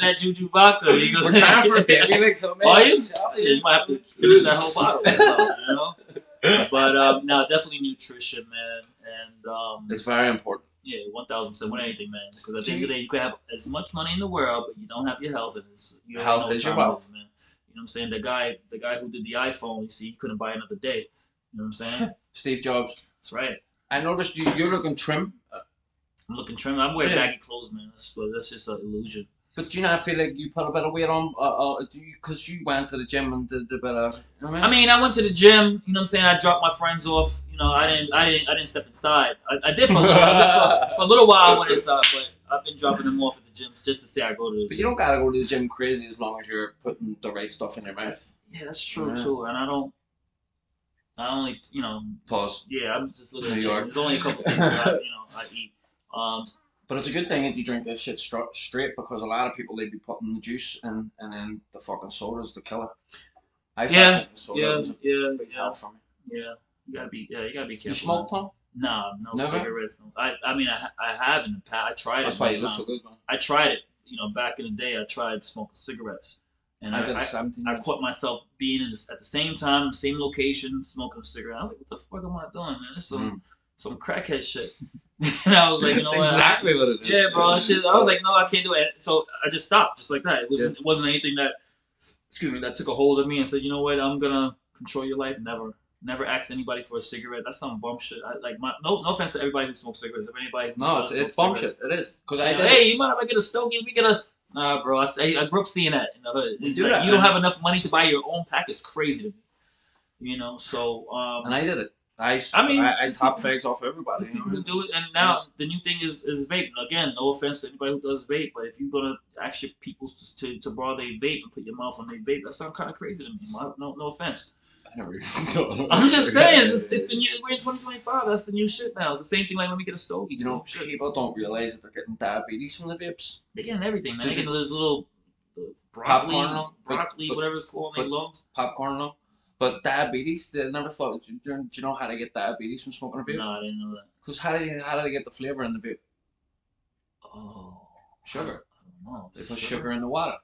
that Juju vodka, you go. We're trying for a baby like so many. Are you? You might have to finish that whole bottle. You know. But no, definitely nutrition, man, and it's very important. Yeah, 1,000% with anything, man. Because at the end of the day, you could have as much money in the world, but you don't have your health, and your health is your wealth, man. You know what I'm saying? The guy who did the iPhone, you see, he couldn't buy another day. You know what I'm saying? Steve Jobs. That's right. I noticed you're looking trim. I'm looking trim. I'm wearing baggy clothes, man. That's just an illusion. But do you not feel like you put a bit of weight on? Because you went to the gym and did a bit of. You know what I mean? I went to the gym. You know what I'm saying? I dropped my friends off. You know, I didn't step inside. I did for a little while. I went inside, but I've been dropping them off at the gym just to say I go to the gym. But you don't gotta go to the gym crazy as long as you're putting the right stuff in your mouth. Yeah, that's true too. And I only, Pause. Yeah, I'm just looking at New York. There's only a couple things I eat. But it's a good thing that you drink this shit straight, because a lot of people, they'd be putting the juice and then the fucking soda's the killer. I yeah, soda was a big help for me. Yeah, you gotta be careful. You smoke, Tom? No, Never? Cigarettes. I have in the past. I tried it. That's why you look so good, man. I tried it. Back in the day, I tried smoking cigarettes, and I caught myself being at the same time, same location, smoking a cigarette. I was like, "What the fuck am I doing, man? This is some crackhead shit." And I was like, "You know what? Exactly what it is." Yeah, bro. Shit. I was like, "No, I can't do it." So I just stopped, just like that. It wasn't anything that took a hold of me and said, "You know what? I'm gonna control your life." Never ask anybody for a cigarette. That's some bum shit. No offense to everybody who smokes cigarettes. If anybody it's bum shit. It is. Because hey, you mind if I get a stogie? We get a nah, bro. I grew up seeing that in the hood. You do that. You don't have enough money to buy your own pack. It's crazy to me. So and I did it. I top fags off everybody. You can do it, and now the new thing is vaping. Again, no offense to anybody who does vape, but if you're gonna ask your people to borrow their vape and put your mouth on their vape, that sounds kind of crazy to me. No offense. I'm just saying, it's the new. We're in 2025. That's the new shit now. It's the same thing like when we get a stogie. People don't realize that they're getting diabetes from the vapes. They're getting everything, man. They're getting those little broccoli, whatever it's called, in their lungs. Popcorn, no. But diabetes, they never thought. Do you know how to get diabetes from smoking a vape? No, I didn't know that. Because how do they get the flavor in the vape? Oh, sugar. I don't know. They put sugar in the water.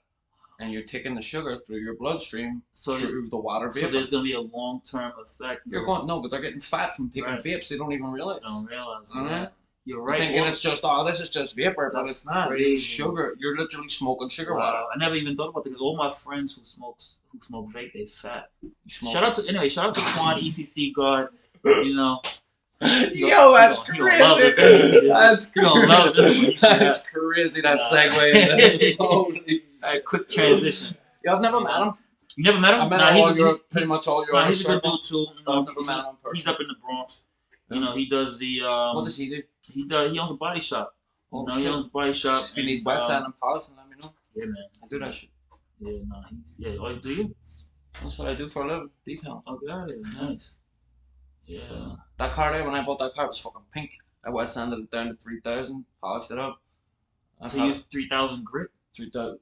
and you're taking the sugar through your bloodstream So through the water so vapor. there's gonna be a long-term effect. You're going no, but they're getting fat from taking Right. vapes. They don't even realize. I don't realize. Mhm. Yeah. You're You're right. thinking Well, it's just this is just vapor, but That's it's not. crazy. It's sugar. You're literally smoking sugar water. wow, I never even thought about that because all my friends who smoke vape, they fat. You smoke Shout out to Quan ECC guard. You know, Yo, that's he gonna love this when he see crazy. this. That's He gonna love this when he see That's crazy. That segue. Holy. Alright, quick transition. Yo, I've never met him. You never met him? I met Nah, pretty much all your nah, other he's a good circle. dude too. You But know, I've never met him in person. he's up in the Bronx. You know, he does the What does he do? he owns a body shop. Oh, You know, he owns a body shop. If you need wet sand and polish, let me know. Yeah, man. I do that shit. Yeah, no, oh, do you? That's what I do for a living. Detail. Oh, got it. Nice. Yeah. That car there, when I bought that car, it was fucking pink. I wet sanded it down to 3,000, polished it up. So you use 3,000 grit 3,000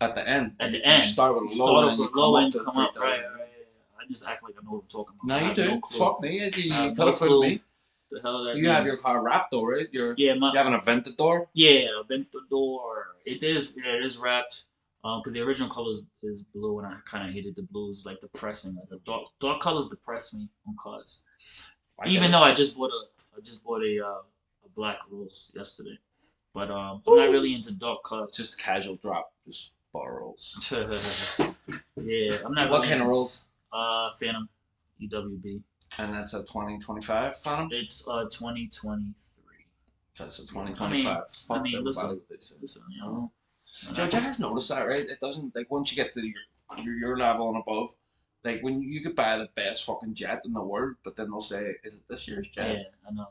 at the end. at the You end. start with a low Start and off you with come low up and to come up. 3,000. Right. I just act like I know what I'm talking about. No, I you have do. no clue. Fuck me. You I have could no have fooled clue. me. The hell that You have means. your car wrapped though, right? You Yeah, have an Aventador. Yeah, Aventador. It is wrapped. Because the original color is blue, and I kind of hated the blues, like depressing. Like the dark colors depress me on cars. Even though I just bought a black Rolls yesterday, but I'm not really into dark colors. Just a casual drop, just bar rolls. Yeah, I'm not. What really kind of into, rolls? Phantom, EWB. And that's a 2025 Phantom. It's 2023. That's a 2025. Fuck I mean, everybody listen, what they say. you know. Did you ever notice that, right? It doesn't, like, once you get to your level and above, like, when you could buy the best fucking jet in the world, but then they'll say, is it this year's jet? Yeah, I know.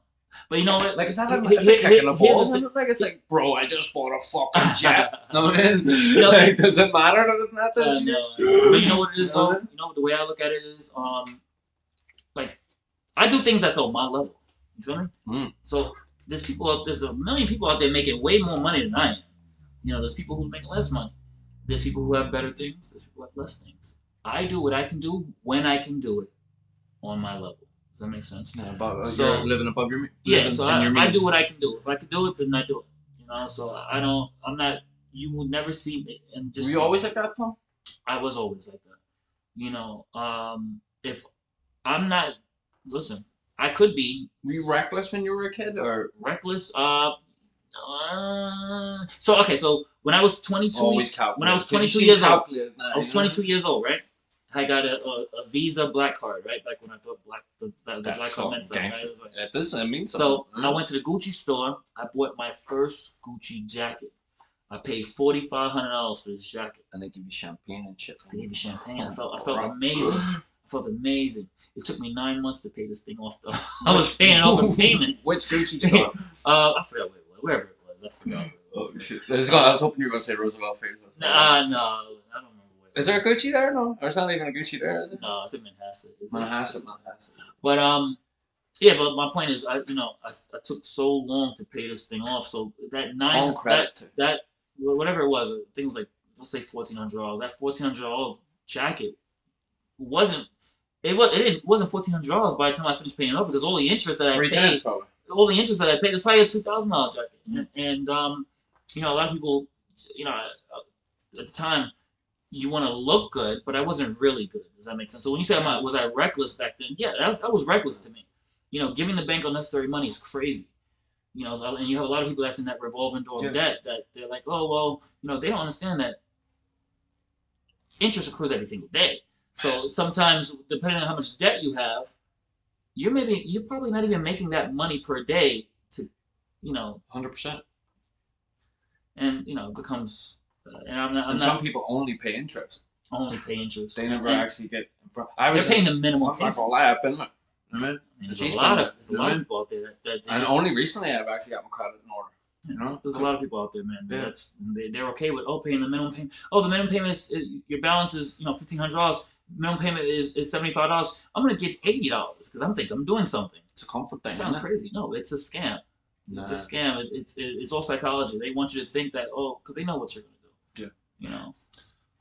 But you know what? Like, is that He- it's a he- kick in the here's the balls? thing. Like, it's like, bro, I just bought a fucking jet. know what I mean? know- Like, does it matter that it's not this I year? know. But you know what it is, You know though? what? You know, the way I look at it is, like, I do things that's on my level. You feel me? Mm. So there's a million people out there making way more money than I am. You know, there's people who's making less money. There's people who have better things. There's people who have less things. I do what I can do when I can do it on my level. Does that make sense? Yeah, but So- you're living above your Yeah, living so in your I means. do what I can do. If I can do it, then I do it. You know, so I'm not, you will never see me and just. Were you always like that, Tom? I was always like that. You know, if I'm not, listen, I could be Were you reckless when you were a kid, or reckless. So okay, so when I was 22, always calculated? when I was 'Cause you 22 seem years old, calculated now, I was you know? 22 years old, right? I got a Visa black card, right? Back when I thought the That's black card meant something. Right? gangster. It was like- Yeah, this means So something. I went to the Gucci store. I bought my first Gucci jacket. I paid $4,500 for this jacket. and they give you champagne and shit. They gave me champagne. I felt Right. amazing. I felt amazing. It took me 9 months to pay this thing off. Though I was paying it off in payments. Which Gucci store? I forgot where it was. Wherever it was, I forgot. Where it was. Oh shit! I was hoping you were gonna say Roosevelt Field. No, I don't remember where. Is there a Gucci there? No, or it's not even a Gucci there, is it? No, it's in Manhasset. Manhasset. But yeah. But my point is, I took so long to pay this thing off. So that On credit. that whatever it was, I think it was like, let's say $1,400. That $1,400 jacket wasn't $1,400 by the time I finished paying it off, because all the interest that I Three paid, times probably. all the interest that I paid is probably a $2,000 jacket. And you know, a lot of people, you know, at the time, you want to look good, but I wasn't really good. Does that make sense? So when you say was I reckless back then? Yeah, that was reckless to me. You know, giving the bank unnecessary money is crazy. You know, and you have a lot of people that's in that revolving door of debt that they're like, oh well, you know, they don't understand that interest accrues every single day. So sometimes, depending on how much debt you have, you're probably not even making that money per day to, you know, 100%. and you know, it becomes. And I'm And not some people only pay interest. only pay interest. They never And actually get. they're paying the minimum I'm not payment. gonna lie, I've been there. You know what I mean? There's She's a lot been of there. people out there that And just, only recently I've actually got my credit in order. you know? there's a lot of people out there, man. Yeah. They're okay with paying the minimum payment. Oh, the minimum payment is your balance is $1,500. Minimum payment is $75. I'm gonna give $80 because I'm thinking I'm doing something. It's a comfort thing. It sounds Isn't it? crazy. No, it's a scam. Nah. It's a scam. It's all psychology. They want you to think that because they know what you're gonna do. Yeah. You know.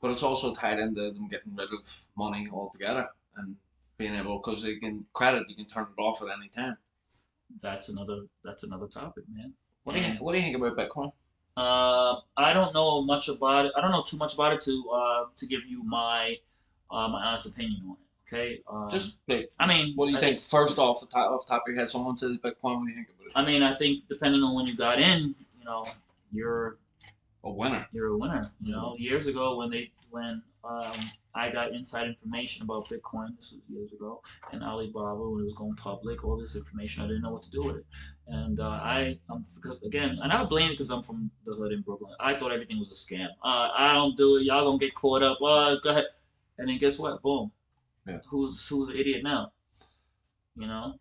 But it's also tied into them getting rid of money altogether and being able, because you can turn it off at any time. That's another topic, man. What do you think about Bitcoin? I don't know much about it. I don't know too much about it to give you my honest opinion on it. Okay. Just like, I mean, what do you think? it's. First off the top of your head, someone says Bitcoin. What do you think about it? I mean, I think depending on when you got in, you're A winner. you're a winner. Mhm. Years ago when I got inside information about Bitcoin, this was years ago, and Alibaba when it was going public, all this information, I didn't know what to do with it, and because again, and I blame it because I'm from the hood in Brooklyn. I thought everything was a scam. I don't do it. Y'all gonna get caught up. Go ahead, and then guess what? Boom. Yeah. Who's the idiot now? You know,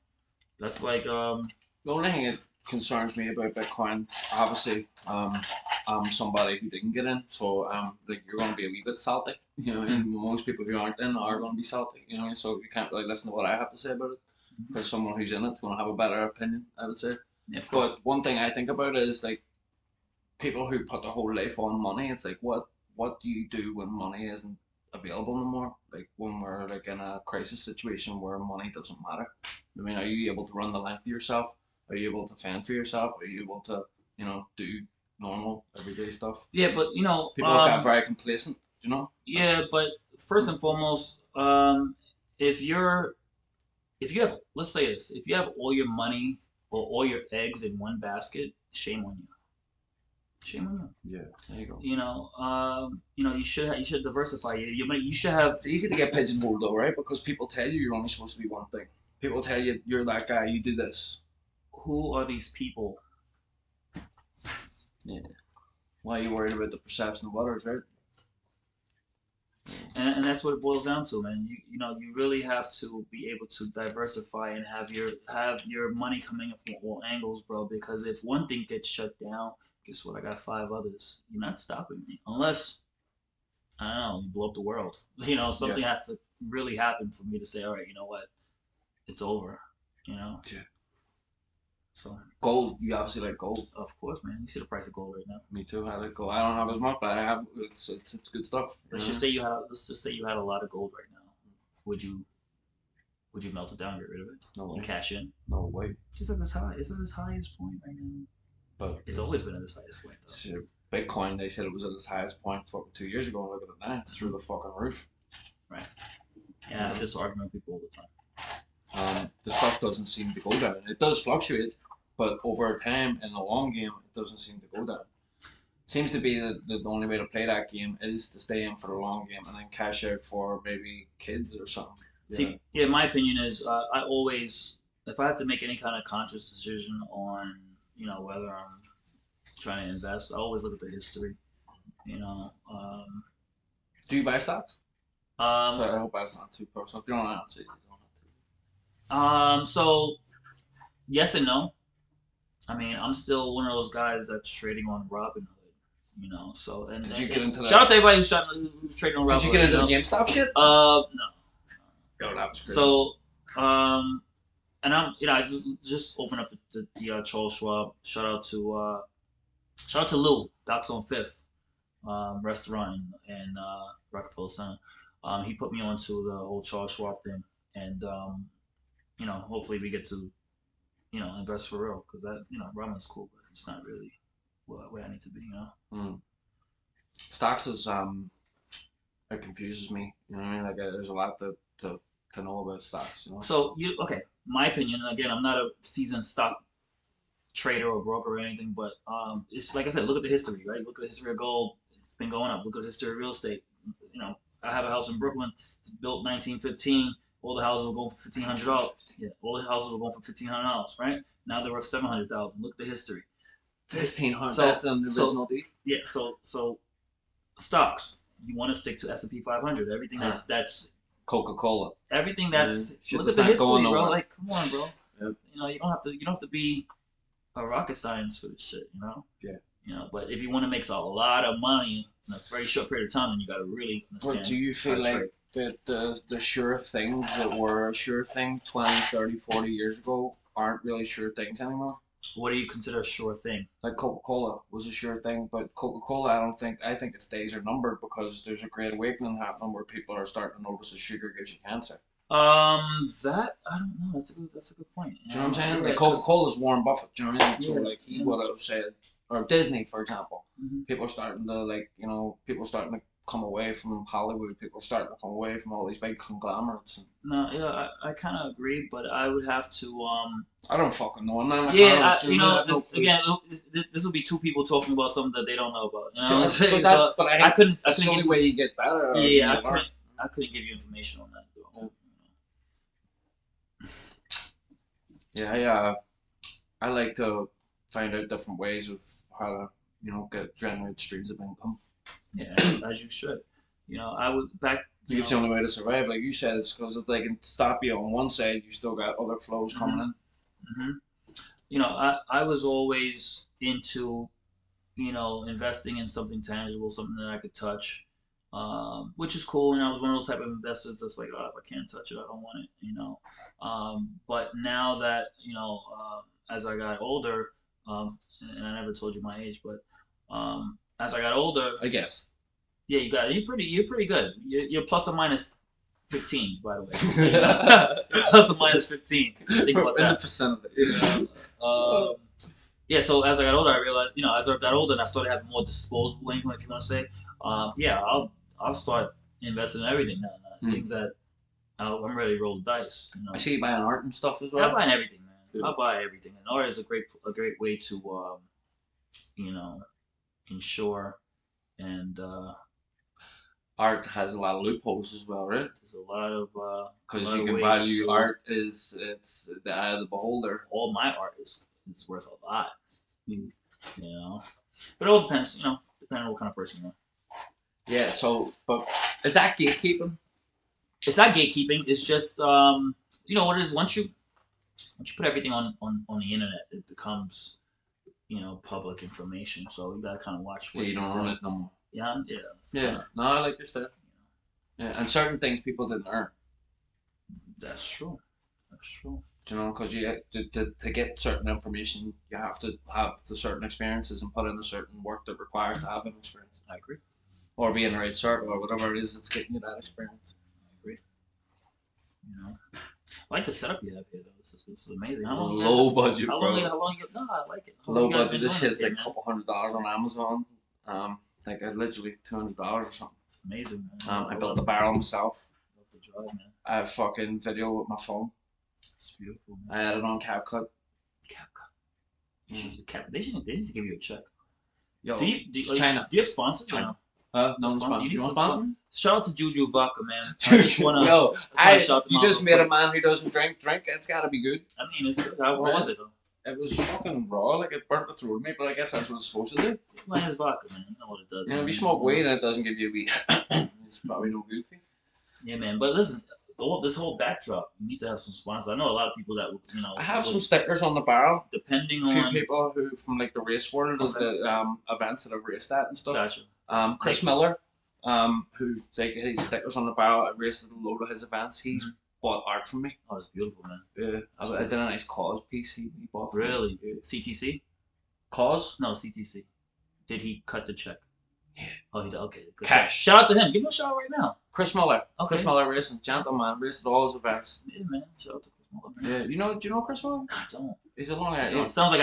that's like The only thing that concerns me about Bitcoin, obviously, I'm somebody who didn't get in, so like you're going to be a wee bit salty. And most people who aren't in are going to be salty. So you can't really listen to what I have to say about it because someone who's in it's going to have a better opinion, I would say. Yeah, of course. But one thing I think about is like people who put their whole life on money. It's like what do you do when money isn't available no more? Like when we're like in a crisis situation where money doesn't matter. I mean, are you able to run the length of yourself? Are you able to fend for yourself? Are you able to, do normal everyday stuff? Yeah, but People have got very complacent, yeah, but first and foremost, if you're if you have, let's say this, if you have all your money or all your eggs in one basket, shame on you. Shame on Yeah, there you go. you. You should diversify your money. You should have. It's easy to get pigeonholed though, right? Because people tell you you're only supposed to be one thing. People tell you you're that guy, you do this. Who are these people? Yeah. Why are you worried about the perception of others, right? And that's what it boils down to, man. You really have to be able to diversify and have your money coming up from all angles, bro. Because if one thing gets shut down, guess what? I got five others. You're not stopping me unless I don't know, you blow up the world. Something Yeah. has to really happen for me to say, all right, you know what, it's over. You know. Yeah. So Gold, you obviously like gold. of course, man. You see the price of gold right now. Me too. I like gold. I don't have as much, but I have. It's good stuff. Let's just say you had a lot of gold right now. Would you would you melt it down, get rid of it, No and way. cash in? No way. It's at this high. It's at its highest point right now. But It's always been at its highest point, though. shit, Bitcoin, they said it was at its highest point fucking 2 years ago, and look at it now. It's through the fucking roof. Right. Yeah, I have this argument with people all the time. The stuff doesn't seem to go down. It does fluctuate, but over time in the long game, it doesn't seem to go down. Seems to be that the only way to play that game is to stay in for the long game and then cash out for maybe kids or something. Yeah. See, yeah, my opinion is I always, if I have to make any kind of conscious decision on, whether I'm trying to invest, I always look at the history. You know, Do you buy stocks? um, Sorry, I hope that's not too personal. If you don't answer, you don't so yes and no. I mean, I'm still one of those guys that's trading on Robinhood. So have to. Did you get into shout out that? to everybody who's trading on Robinhood. Did you get into the GameStop shit? No. Yo, that was crazy. So, and I just opened up the Charles Schwab. Shout out to Lou, Doc's on Fifth, restaurant in Rockefeller Center. He put me onto the whole Charles Schwab thing, and hopefully we get to invest for real because that ramen's cool, but it's not really where I need to be. Stocks is it confuses me. You know what I mean? Like there's a lot to know about stocks. So okay? My opinion, and again, I'm not a seasoned stock trader or broker or anything, but it's like I said, look at the history, right? Look at the history of gold; it's been going up. Look at the history of real estate. I have a house in Brooklyn. It's built 1915. All the houses were going for $1,500. Yeah, all the houses were going for $1,500, right? Now they're worth 700,000. Look at the history. 1,500. So- That's an original deal. Yeah, so stocks. You want to stick to S&P 500. Everything that's Coca-Cola. everything that's shit look that's at the not going history, bro. nowhere. Like, come on, bro. Yep. You don't have to be a rocket science for this shit. Yeah. But if you want to make a lot of money in a very short period of time, then you got to really understand. But do you feel how to like that the sure things that were a sure thing 20, 30, 40 years ago aren't really sure things anymore? What do you consider a sure thing? Like Coca-Cola was a sure thing, but Coca-Cola, I think its days are numbered because there's a great awakening happening where people are starting to notice that sugar gives you cancer. That I don't know. That's a good point. Do you know what I'm saying? Yeah, Like 'cause- Coca-Cola's Warren Buffett. Do you know what I mean? So yeah, like he yeah. would have said, or Disney, for example. Mhm. People are starting to people are starting to come away from Hollywood. People are starting to come away from all these big conglomerates. And No, yeah, I kind of agree, but I would have to I don't fucking know. I'm not an Yeah, economist. you I know, have no clue. again, this will be two people talking about something that they don't know about. You know So, what I'm saying? but I I think couldn't, I that's the couldn't only give way you get better. Or yeah, you learn. I couldn't give you information on that though. Yeah, I like to find out different ways of how to, get generate streams of income. Yeah, as you should. You know, I would back. You It's the know, only way to survive. Like you said, it's because if they can stop you on one side, you still got other flows coming in. hmm You know, I was always into investing in something tangible, something that I could touch, which is cool. And I was one of those type of investors that's like, oh, if I can't touch it, I don't want it. But now that as I got older, and I never told you my age, but as I got older, I guess. yeah, you're pretty good. You're plus or minus 15, by the way. Plus or minus 15. Think about In the that. vicinity. Yeah. Um, yeah, so as I got older, I realized, as I got older and I started having more disposable income, if you want to say, yeah, I'll start investing in everything now. Things that I'm ready to roll the dice. I see you buying art and stuff as Yeah, I'm well. buying everything, man. Yeah. I'll buy everything, and art is a great way to you know ensure and Art has a lot of loopholes as well, right? there's a lot of Because lot you of can ways value to- art it's the eye of the beholder. all my art is worth a lot. But it all depends, depending on what kind of person you are. Yeah. So, but is that gatekeeping? It's not gatekeeping. It's just what it is. Once you put everything on the internet, it becomes public information. So you gotta kind of watch Yeah, what you don't own say. it no more. Yeah, yeah. It's Yeah. kinda- No, I like your style. Yeah, and certain things people didn't earn. that's true. That's true. Because to get certain information, you have to have the certain experiences and put in the certain work that requires to have an experience, I agree. or be in the right circle, or whatever it is that's getting you that experience. I agree. I like the setup you have here, though. This is amazing. How long? Low budget, How bro. long? How long? No, I like it. How long Low you guys budget. been This doing shit's thing, like man? $200 on Amazon. Like I literally $200 or something. It's amazing, man. I built the barrel myself. Love the drive, man. I have fucking video with my phone. It's beautiful, man. I had it on CapCut. They need to give you a check. Yo, Do you it's China. Do you have sponsors? China. No? No Sponsor- sponsor. you need You want some sponsor? Shout out to Juju Vodka, man. I just wanna, Yo, wanna shout them you out just real made a quick. man who doesn't drink. It's gotta be good. I mean, it's good. What was it though? It was fucking raw, like it burnt the throat of me, but I guess that's what it's supposed to do. Mine is vodka, man. You know what it does. You know, if you man. smoke weed and it doesn't give you weed, it's probably no good for you. Yeah, man. But listen, this whole backdrop, you need to have some sponsors. I know a lot of people that I have some stickers on the barrel. depending A few on. people who from like the race world of Okay. the events that I've raced at and stuff. Gotcha. Chris Miller, who like his stickers on the barrel. I raced at a load of his events. He's bought art from me. Oh, it's beautiful, man. Yeah, I did a nice cause piece. He bought. From Really? Me. CTC? Cause? No, CTC. Did he cut the check? Yeah. Oh, he did. Okay. Good. Cash. Shout out to him. Give him a shout out right now. Chris Miller. Okay. Chris Miller racing, gentleman, raced at all his events. Yeah, man. Shout out to Chris Muller, man. Yeah, do you know Chris Miller? I don't. He's a long guy. Sounds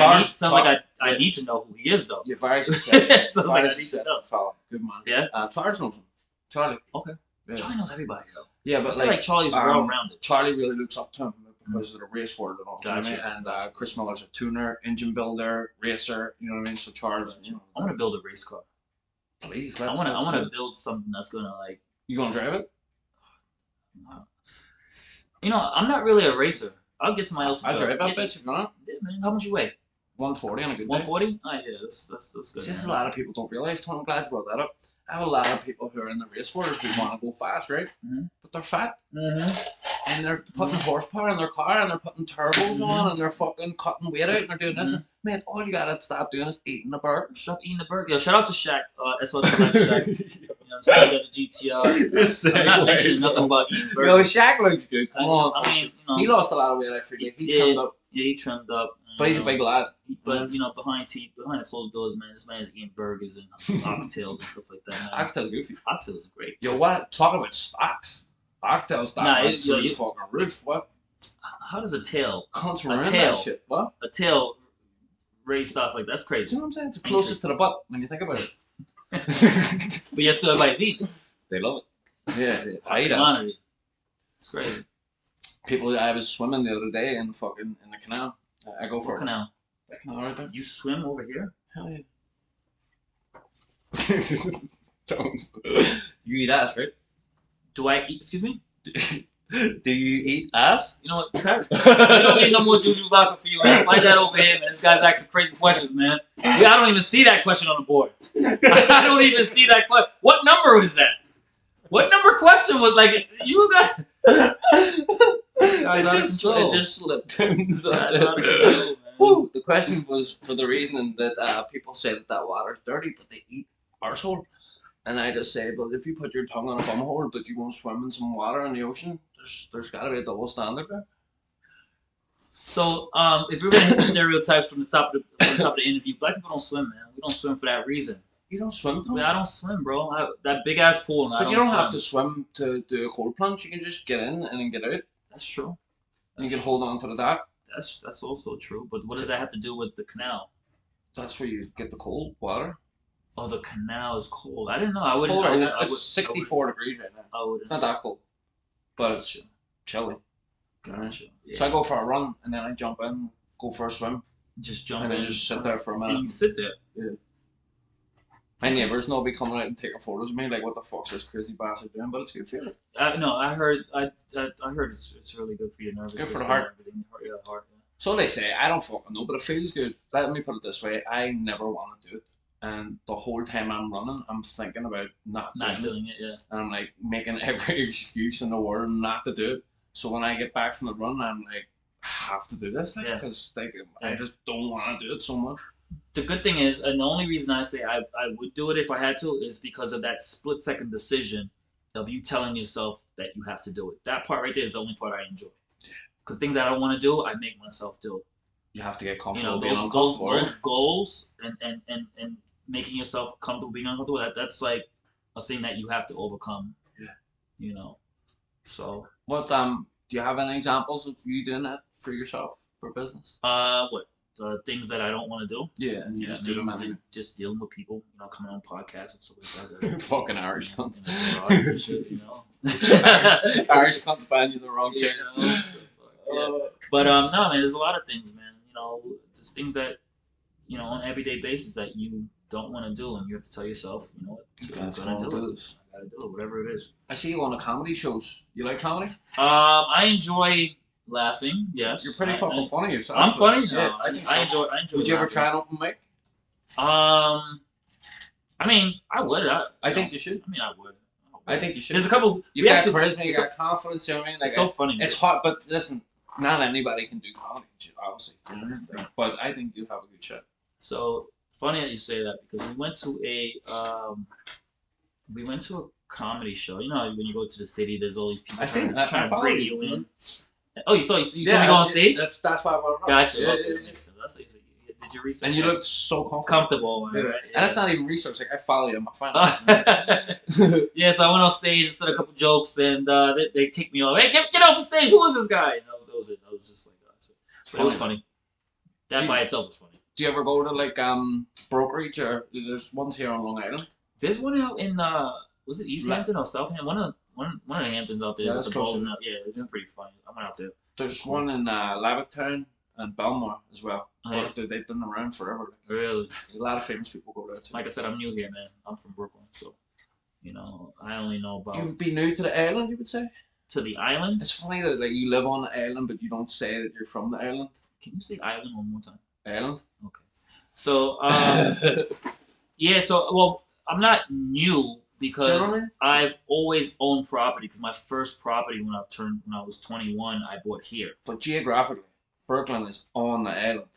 like I Yeah. need to know who he is though. You're very successful. Sounds like I Very need to successful know. fella. Good man. Yeah? Charles knows him. Charlie. Okay. Yeah. Charlie knows everybody though. Yeah, I but feel like Charlie's well rounded. Charlie really looks up to him because of the race world and all. Gotcha. Do you know what I mean? And Chris Miller's a tuner, engine builder, racer. You know what I mean? So Charles, I want to build a race car. please, I want to build something that's gonna like. You gonna drive it? I'm not really a racer. I'll get somebody else to I drive that Yeah, bitch if not. yeah, man. How much you weigh? 140 on a good day. 140? Oh yeah, that's good. It's just a man. lot of people don't realize. Tony, I'm glad you brought that up. I have a lot of people who are in the race world who want to go fast, right? Mhm. But they're fat. Mhm. And they're putting horsepower in their car and they're putting turbos on and they're fucking cutting weight out and they're doing this. Man, all you gotta stop doing is eating the burger. Stop eating the burger. Yo, shout out to Shaq. That's what I like Shaq. You know what I'm saying? He got the GTR. I'm not mentioning nothing about eating Yo, burgers. Shaq looks good. Come on. I mean, He lost a lot of weight, I forget. He He trimmed up. Yeah, he trimmed up. But he's a big lad. But behind the closed doors, man, this man is eating burgers and oxtails and stuff like that. Man. Oxtail's goofy. Oxtails is great. Yo, what? Talking about stocks. Oxtails that Nah, right through you- the fucking roof. What? How does a tail Cunts A ruin tail. that shit. What? raise stocks like that's Do crazy? you know what I'm saying? It's closest to the butt when you think about it. But yet still everybody's eating. They love it. Yeah, I eat it. Commodity. It's crazy. People, I was swimming the other day in the canal. I go for What canal? that canal right there. You swim over here? Hell yeah. Don't. You eat ass, right? Do I eat? Excuse me? Do you eat ass? You know what? Okay. We don't need no more Juju vodka for you, man. Slide that over here, man. This guy's asking crazy questions, man. Yeah, I don't even see that question on the board. I don't even see that question. What number was that? What number question was like you guys? This guy's out of control. It just slipped in. This guy's out of control, man. Woo. The question was for the reason that people say that water's dirty, but they eat arsehole. And I just say, but if you put your tongue on a bumhole, but you won't swim in some water in the ocean, there's got to be a double standard there. So, if we're gonna hit the stereotypes from the top of the interview, black people don't swim, man. We don't swim for that reason. You don't swim, I mean, I don't swim, bro. That big ass pool, and I but don't you don't swim. have to swim to do a cold plunge. You can just get in and then get out, That's true. and you can hold on to the dock. That's also true. But what does that have to do with the canal? That's where you get the cold water. Oh, the canal is cold. I didn't know. I It's wouldn't. cold I right would, now. I It's would, 64 degrees right now. I would. It's not that cold, but it's chilly. Gotcha. Yeah. So I go for a run and then I jump in, go for a swim, Just jump and in. then just sit there for a And you minute. sit there. My neighbours know be coming out and taking photos of me, like what the fuck's this crazy bastard doing? But it's good for you. No, I heard. I heard it's really good for your nervous Good for the system heart. and everything. Yeah, heart. Yeah. So they say, I don't fucking know, but it feels good. Let me put it this way, I never want to do it. And the whole time I'm running, I'm thinking about not Not doing it. doing it. Yeah. And I'm like making every excuse in the world not to do it. So when I get back from the run, I'm like, I have to do this, Yeah. because I Yeah. just don't want to do it so much. The good thing is, and the only reason I say I would do it if I had to is because of that split second decision of you telling yourself that you have to do it. That part right there is the only part I enjoy. Because things that I don't want to do, I make myself do. You have to get You comfortable know, being those uncomfortable. goals and making yourself comfortable being uncomfortable, that's like a thing that you have to overcome. Yeah. You know. So What do you have any examples of you doing that for yourself, for business? what? Things that I don't want to do. Yeah, and you just do them anyway. Just dealing with people, you know, coming on podcasts and stuff like that. Fucking Irish cunts. You know. Irish cunts find you the wrong chick. You know? Yeah. But no, man, there's a lot of things, man. You know, there's things that, you know, on an everyday basis that you don't want to do, and you have to tell yourself, you know what, That's I'm gonna gonna do do it. this. I gotta do it, whatever it is. I see you on the comedy shows. You like comedy? I enjoy laughing. Yes, You're pretty fucking funny yourself. I'm funny. No, Yeah, I think I so. enjoy. Would you ever laughing. try an open mic? I mean, I would. I think you should. I mean, I would. I think you should. There's a couple. You've we got actually- charisma, you it's got confidence, you know what I mean? Like, It's so funny. it's hard, but listen, not anybody can do comedy, obviously. You know what I mean? Like, but I think you have a good shot. So funny that you say that because we went to a comedy show. You know, when you go to the city, there's all these people I seen trying, that. trying I to follow bring you. you in. Oh, you saw me go on stage? That's why I want to Gotcha. Yeah, Okay, yeah, that yeah. makes sense. That's what you said. Did you research? And you that? look so comfortable. comfortable, Yeah. right? And it's not even research, like I follow you on my phone. Yeah, so I went on stage, said a couple jokes, and they kicked me off. Hey, get off the stage! Who is this guy? And that was it. I was just like, so. But it was funny. That by itself was funny. Do you ever go to like brokerage or there's ones here on Long Island? There's one out in was it East Hampton or Southampton? One of the Hamptons out there. Yeah, with that's the close. bowling out. Yeah, it's pretty funny. I went out there. There's one in Levittown and Belmore as well. Oh, yeah. But they've been around forever. Really? A lot of famous people go there too. Like I said, I'm new here, man. I'm from Brooklyn, so you know I only know about You would be new to the island, you would say? to the island. It's funny that like you live on the island, but you don't say that you're from the island. Can you say island one more time? Island. Okay. So yeah. So well, I'm not new because Generally? I've always owned property. Because my first property when I was 21, I bought here. But geographically, Brooklyn is on the island,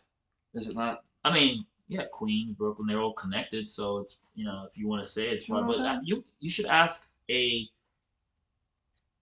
is it not? I mean, yeah, Queens, Brooklyn, they're all connected. So it's, you know, if you want to say it, it's You know probably, what I'm but you should ask a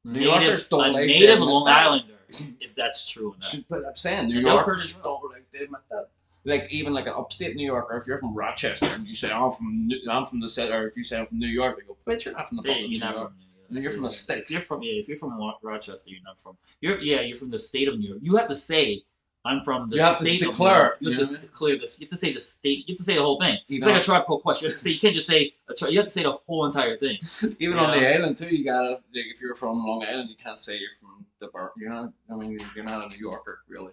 New Yorkers don't like native them Long like that. Islander if that's true or not. But I'm saying New And they'll Yorkers curse don't like them like that. Like even like an upstate New Yorker, if you're from Rochester and you say I'm from the city, or if you say I'm from New York, they go, "Bitch, you're not from the They, fucking New you're not York." from New York. You're from the States. If you're from Rochester, you're not from. You're from the state of New York. You have to say, I'm from the You have to state of New declare, York. You you have know to what I mean? declare this. You have to say the state. You have to say the whole thing. It's Even like a Tribe Called Quest. You have to say. You can't just say. You have to say the whole entire thing. Even on the island too, you gotta. Like, if you're from Long Island, you can't say you're from the bar. You're not. I mean, you're not a New Yorker, really.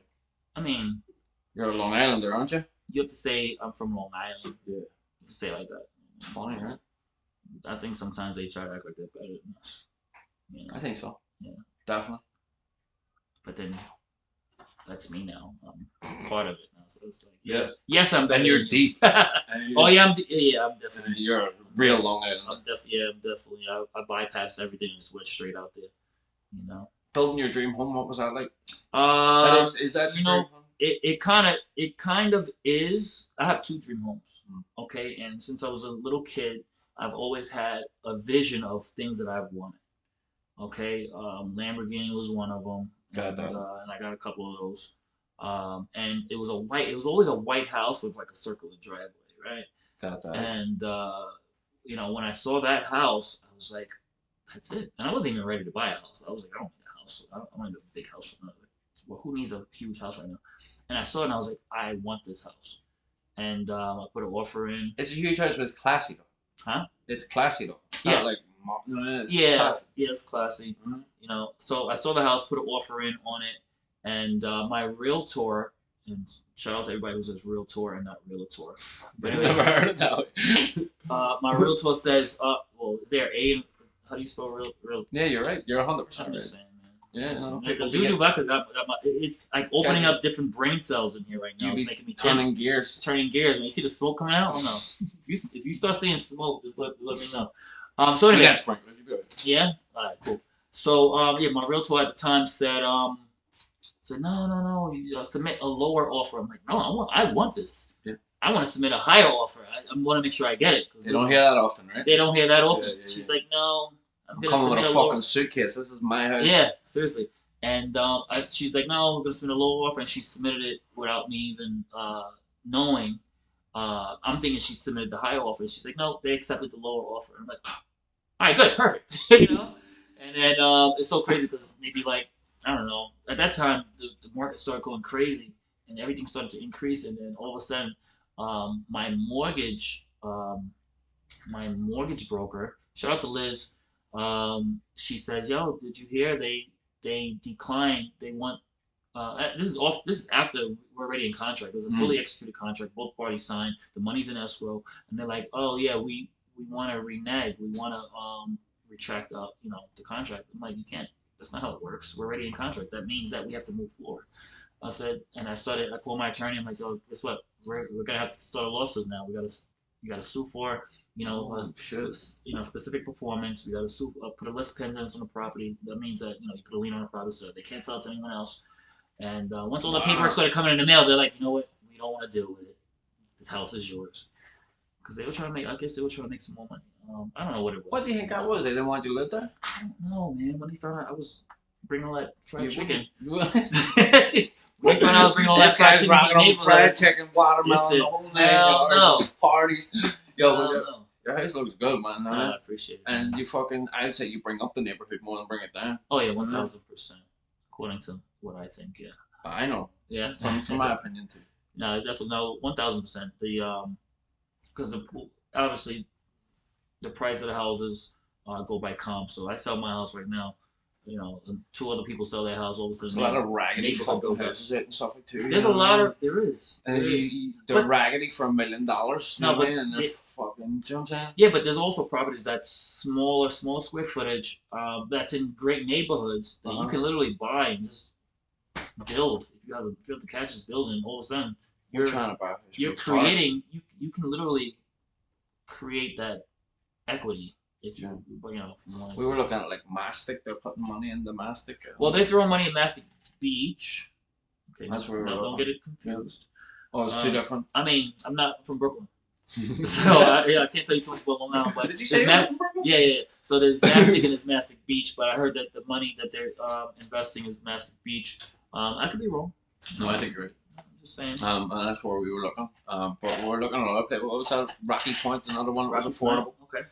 I mean, You're a Long Islander, aren't you? you have to say I'm from Long Island. Yeah. You have to say it like that. Funny, right? I think sometimes they try to act like they're better than us. You know? I think so. Yeah. Definitely. But then that's me now. I'm part of it now. So it's like, Yeah. yes, I'm better. And you're than you. deep. Oh yeah, I'm definitely. And you're a real Long Islander. I'm definitely. I bypassed everything and just went straight out there. You know. Building your dream home. What was that like? Is that you your know, dream home? it kind of is. I have two dream homes. Okay, and since I was a little kid, I've always had a vision of things that I've wanted. Okay, Lamborghini was one of them, Got that. and I got a couple of those. And it was always a white house with like a circular driveway, right? Got that. And when I saw that house, I was like, that's it. And I wasn't even ready to buy a house. I was like, I don't need a house. I don't need a big house. Well, who needs a huge house right now? And I saw it and I was like, I want this house. And I put an offer in. It's a huge house, but it's classy though. Huh? It's classy though. It's Yeah. not like it's Yeah, classy. yeah, it's classy. Mhm. You know, so I saw the house, put an offer in on it, and my realtor, and shout out to everybody who says realtor and not realtor. But I've anyway, never heard of that. my realtor says, well, is there a? How do you spell real? Yeah, you're right. You're 100% I'm right. just saying, man. Yeah, no, The people Juju get- vodka got my. It's like opening Got- up different brain cells in here right now. You It's be making me turning tense. gears. It's turning gears. When you see the smoke coming out, oh no. If you start seeing smoke, just let me know. So We anyway, got sprinklers. You good? yeah. All right, cool. So my realtor at the time said no, you submit a lower offer. I'm like, no, I want this. Yeah. I want to submit a higher offer. I want to make sure I get it. They don't hear that often, right? They don't hear that often. Yeah, She's yeah. like, no, I'm I'm gonna coming with submit a a lower. fucking suitcase. This is my house. Yeah, seriously. And she's like, no, we're gonna submit a lower offer, and she submitted it without me even knowing. I'm thinking she submitted the higher offer. She's like, no, they accepted the lower offer. I'm like, all right, good, perfect. you know. And then it's so crazy because maybe like I don't know. At that time, the market started going crazy, and everything started to increase. And then all of a sudden, my mortgage broker, shout out to Liz, she says, "Yo, did you hear? They declined. They want. This is after we're already in contract. It was a fully executed contract. Both parties signed. The money's in escrow, and they're like, oh yeah, we want to renege. We want to retract the contract. I'm like, you can't. That's not how it works. We're already in contract. That means that we have to move forward. I said, and I called my attorney. I'm like, yo, guess what? We're gonna have to start a lawsuit now. You gotta sue for specific performance. We gotta sue, put a list pendants on the property. That means that you put a lien on the property so they can't sell it to anyone else. And once all the paperwork started coming in the mail, they're like, you know what? We don't want to deal with it. This house is yours. Because they were trying to make. I guess they were trying to make some more money. I don't know what it was. What do you think that was? They didn't want you to live there? I don't know, man. When they found out I was bringing all that fried chicken. This When they found out I was bringing all that fried guy's chicken to rocking the on fried neighborhood. chicken, watermelon, Listen, the whole hell nine no. yards, parties. I Yo, don't but know. your house looks good, man. I appreciate it. And you fucking, I'd say you bring up the neighborhood more than bring it down. Oh yeah, 1000%. According to what I think, yeah. But I know, Yeah. from my opinion too. No, definitely no. 1000%. Because obviously the price of the houses go by comp. So I sell my house right now. And two other people sell their house. All of a There's sudden, a lot of raggedy neighborhood fucking goes up. houses out and stuff like too. There's a lot of there is. And There is. they're But- raggedy for $1 million. You No, know what I but mean? And they're it- fucking, do you know what I'm saying? Yeah, but there's also properties that's small square footage, that's in great neighborhoods that you can literally buy and just build. If you have the cash, just build, and all of a sudden You're trying to buy a house. you're for a start. creating. You can literally create that equity if you if you want. We were looking at like Mastic. They're putting money into Mastic. Well, they're throwing money at Mastic Beach. Okay, That's where we were don't looking. get it confused. Oh, it's too different. I mean, I'm not from Brooklyn, so I can't tell you too much about Long Island. But Did you there's say Mas- that from Brooklyn? Yeah. So there's Mastic and there's Mastic Beach, but I heard that the money that they're investing is Mastic Beach. I could be wrong. No, I think you're right. I'm just saying. And that's where we were looking. But we were looking at other people. What was that? Rocky Point, another one that was affordable. Okay.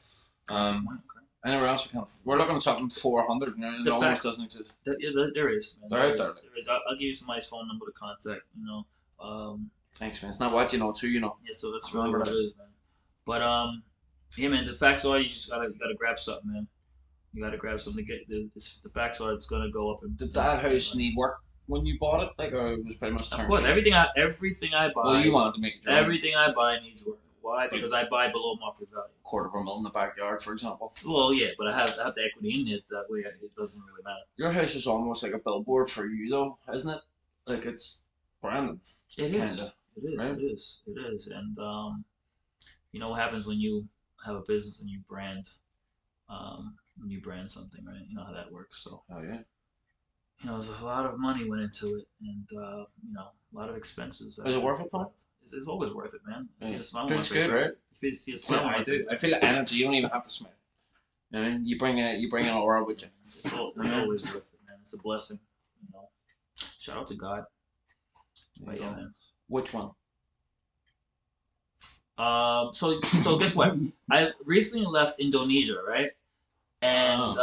Um, Anywhere else? We're looking at something 400, and it The almost fact- doesn't exist. There is, man. They're out there. There is. I'll give you somebody's phone number to contact. You know. Thanks, man. It's not what you know, too, you know. Yeah, so that's really what it is, man. But yeah, man. The facts are, you gotta grab something, man. You gotta grab something to get. The facts are, it's gonna go up. Did that house need work when you bought it? Like, or it was pretty much Of course, everything I buy. Well, you wanted to make it. Everything I buy needs work. Why? Because I buy below market value. $250,000 in the backyard, for example. Well, yeah, but I have the equity in it. That way, it doesn't really matter. Your house is almost like a billboard for you, though, isn't it? Like it's branded. It is. Kinda, It is. right? It is. It is. And you know what happens when you have a business and you brand, something, right? You know how that works. So. Oh yeah. You know, there's a lot of money went into it, and you know, a lot of expenses. Is it worth it, Paul? It's always worth it, man. Yeah. See the smile on Feels my face, good, right? You see the smile on my I face. do. I feel like energy. You don't even have to smell. You know what I mean? You bring an aura with you. It's always worth it, man. It's a blessing, you know. Shout out to God. But yeah, man. Which one? So guess what? I recently left Indonesia, right? And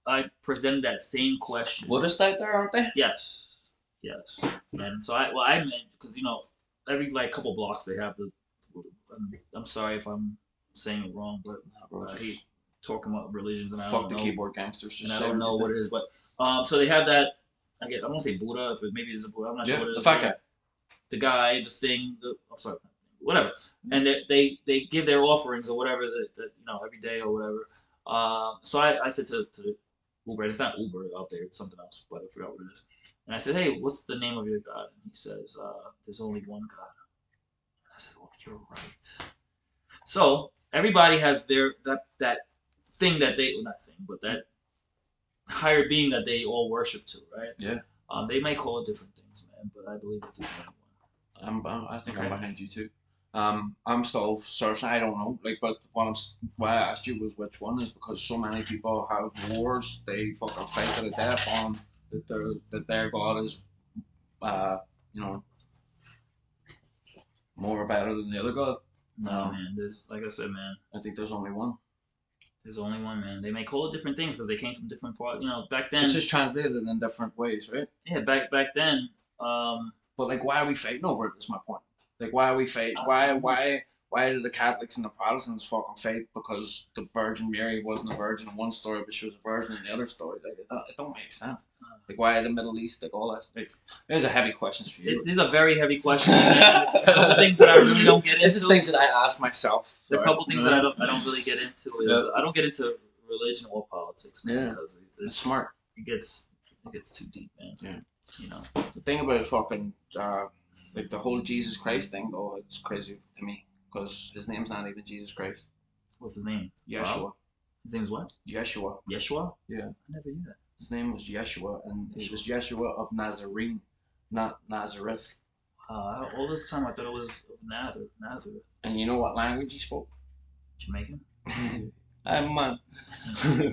I presented that same question. Buddhist out there, aren't they? Yes, yes. And so I meant, because you know, every like couple blocks they have the. I'm sorry if I'm saying it wrong, but I hate talking about religions, and I Fuck don't the know, keyboard gangsters. and I don't know what it is, but so they have that. I won't say Buddha, if maybe it's a Buddha. I'm not sure what it is. The fat guy. The guy, the thing. I'm sorry, whatever. And they give their offerings or whatever that you know, every day or whatever. So I said to Uber, and it's not Uber out there, it's something else, but I forgot what it is. And I said, hey, what's the name of your God? And he says, there's only one God. And I said, well, you're right. So everybody has their that thing that they, well, not thing, but that higher being that they all worship to, right? Yeah. They may call it different things, man, but I believe that there's only one. I think Okay. I'm behind you too. I'm still searching. I don't know. Like, but why I asked you was which one is because so many people have wars. They fucking fight to the death on that their God is, you know, more better than the other God. No, man. There's, like I said, man. I think there's only one. There's only one, man. They may call it different things because they came from different parts. You know, back then. It's just translated in different ways, right? Yeah, back then. But like, why are we fighting over it? Is my point. Like, why are we fighting? Why do the Catholics and the Protestants fucking fight because the Virgin Mary wasn't a virgin in one story, but she was a virgin in the other story? Like, it don't make sense. Like, why the Middle East? Like, all that. Like, there's a heavy questions for you. These are very heavy questions. A couple things that I really don't get into. This is things that I ask myself. The couple things that I don't really get into is Yeah. I don't get into religion or politics, man, Yeah. because It's smart. it gets too deep, man. Yeah. You know. The thing about fucking like the whole Jesus Christ thing, though, it's crazy to me because his name's not even Jesus Christ. What's his name? Yeshua. Wow. His name's what? Yeshua. Yeshua? Yeah. I never knew that. His name was Yeshua, and it was Yeshua of Nazarene, not Nazareth. All this time I thought it was of Nazareth. And you know what language he spoke? Jamaican? I'm man.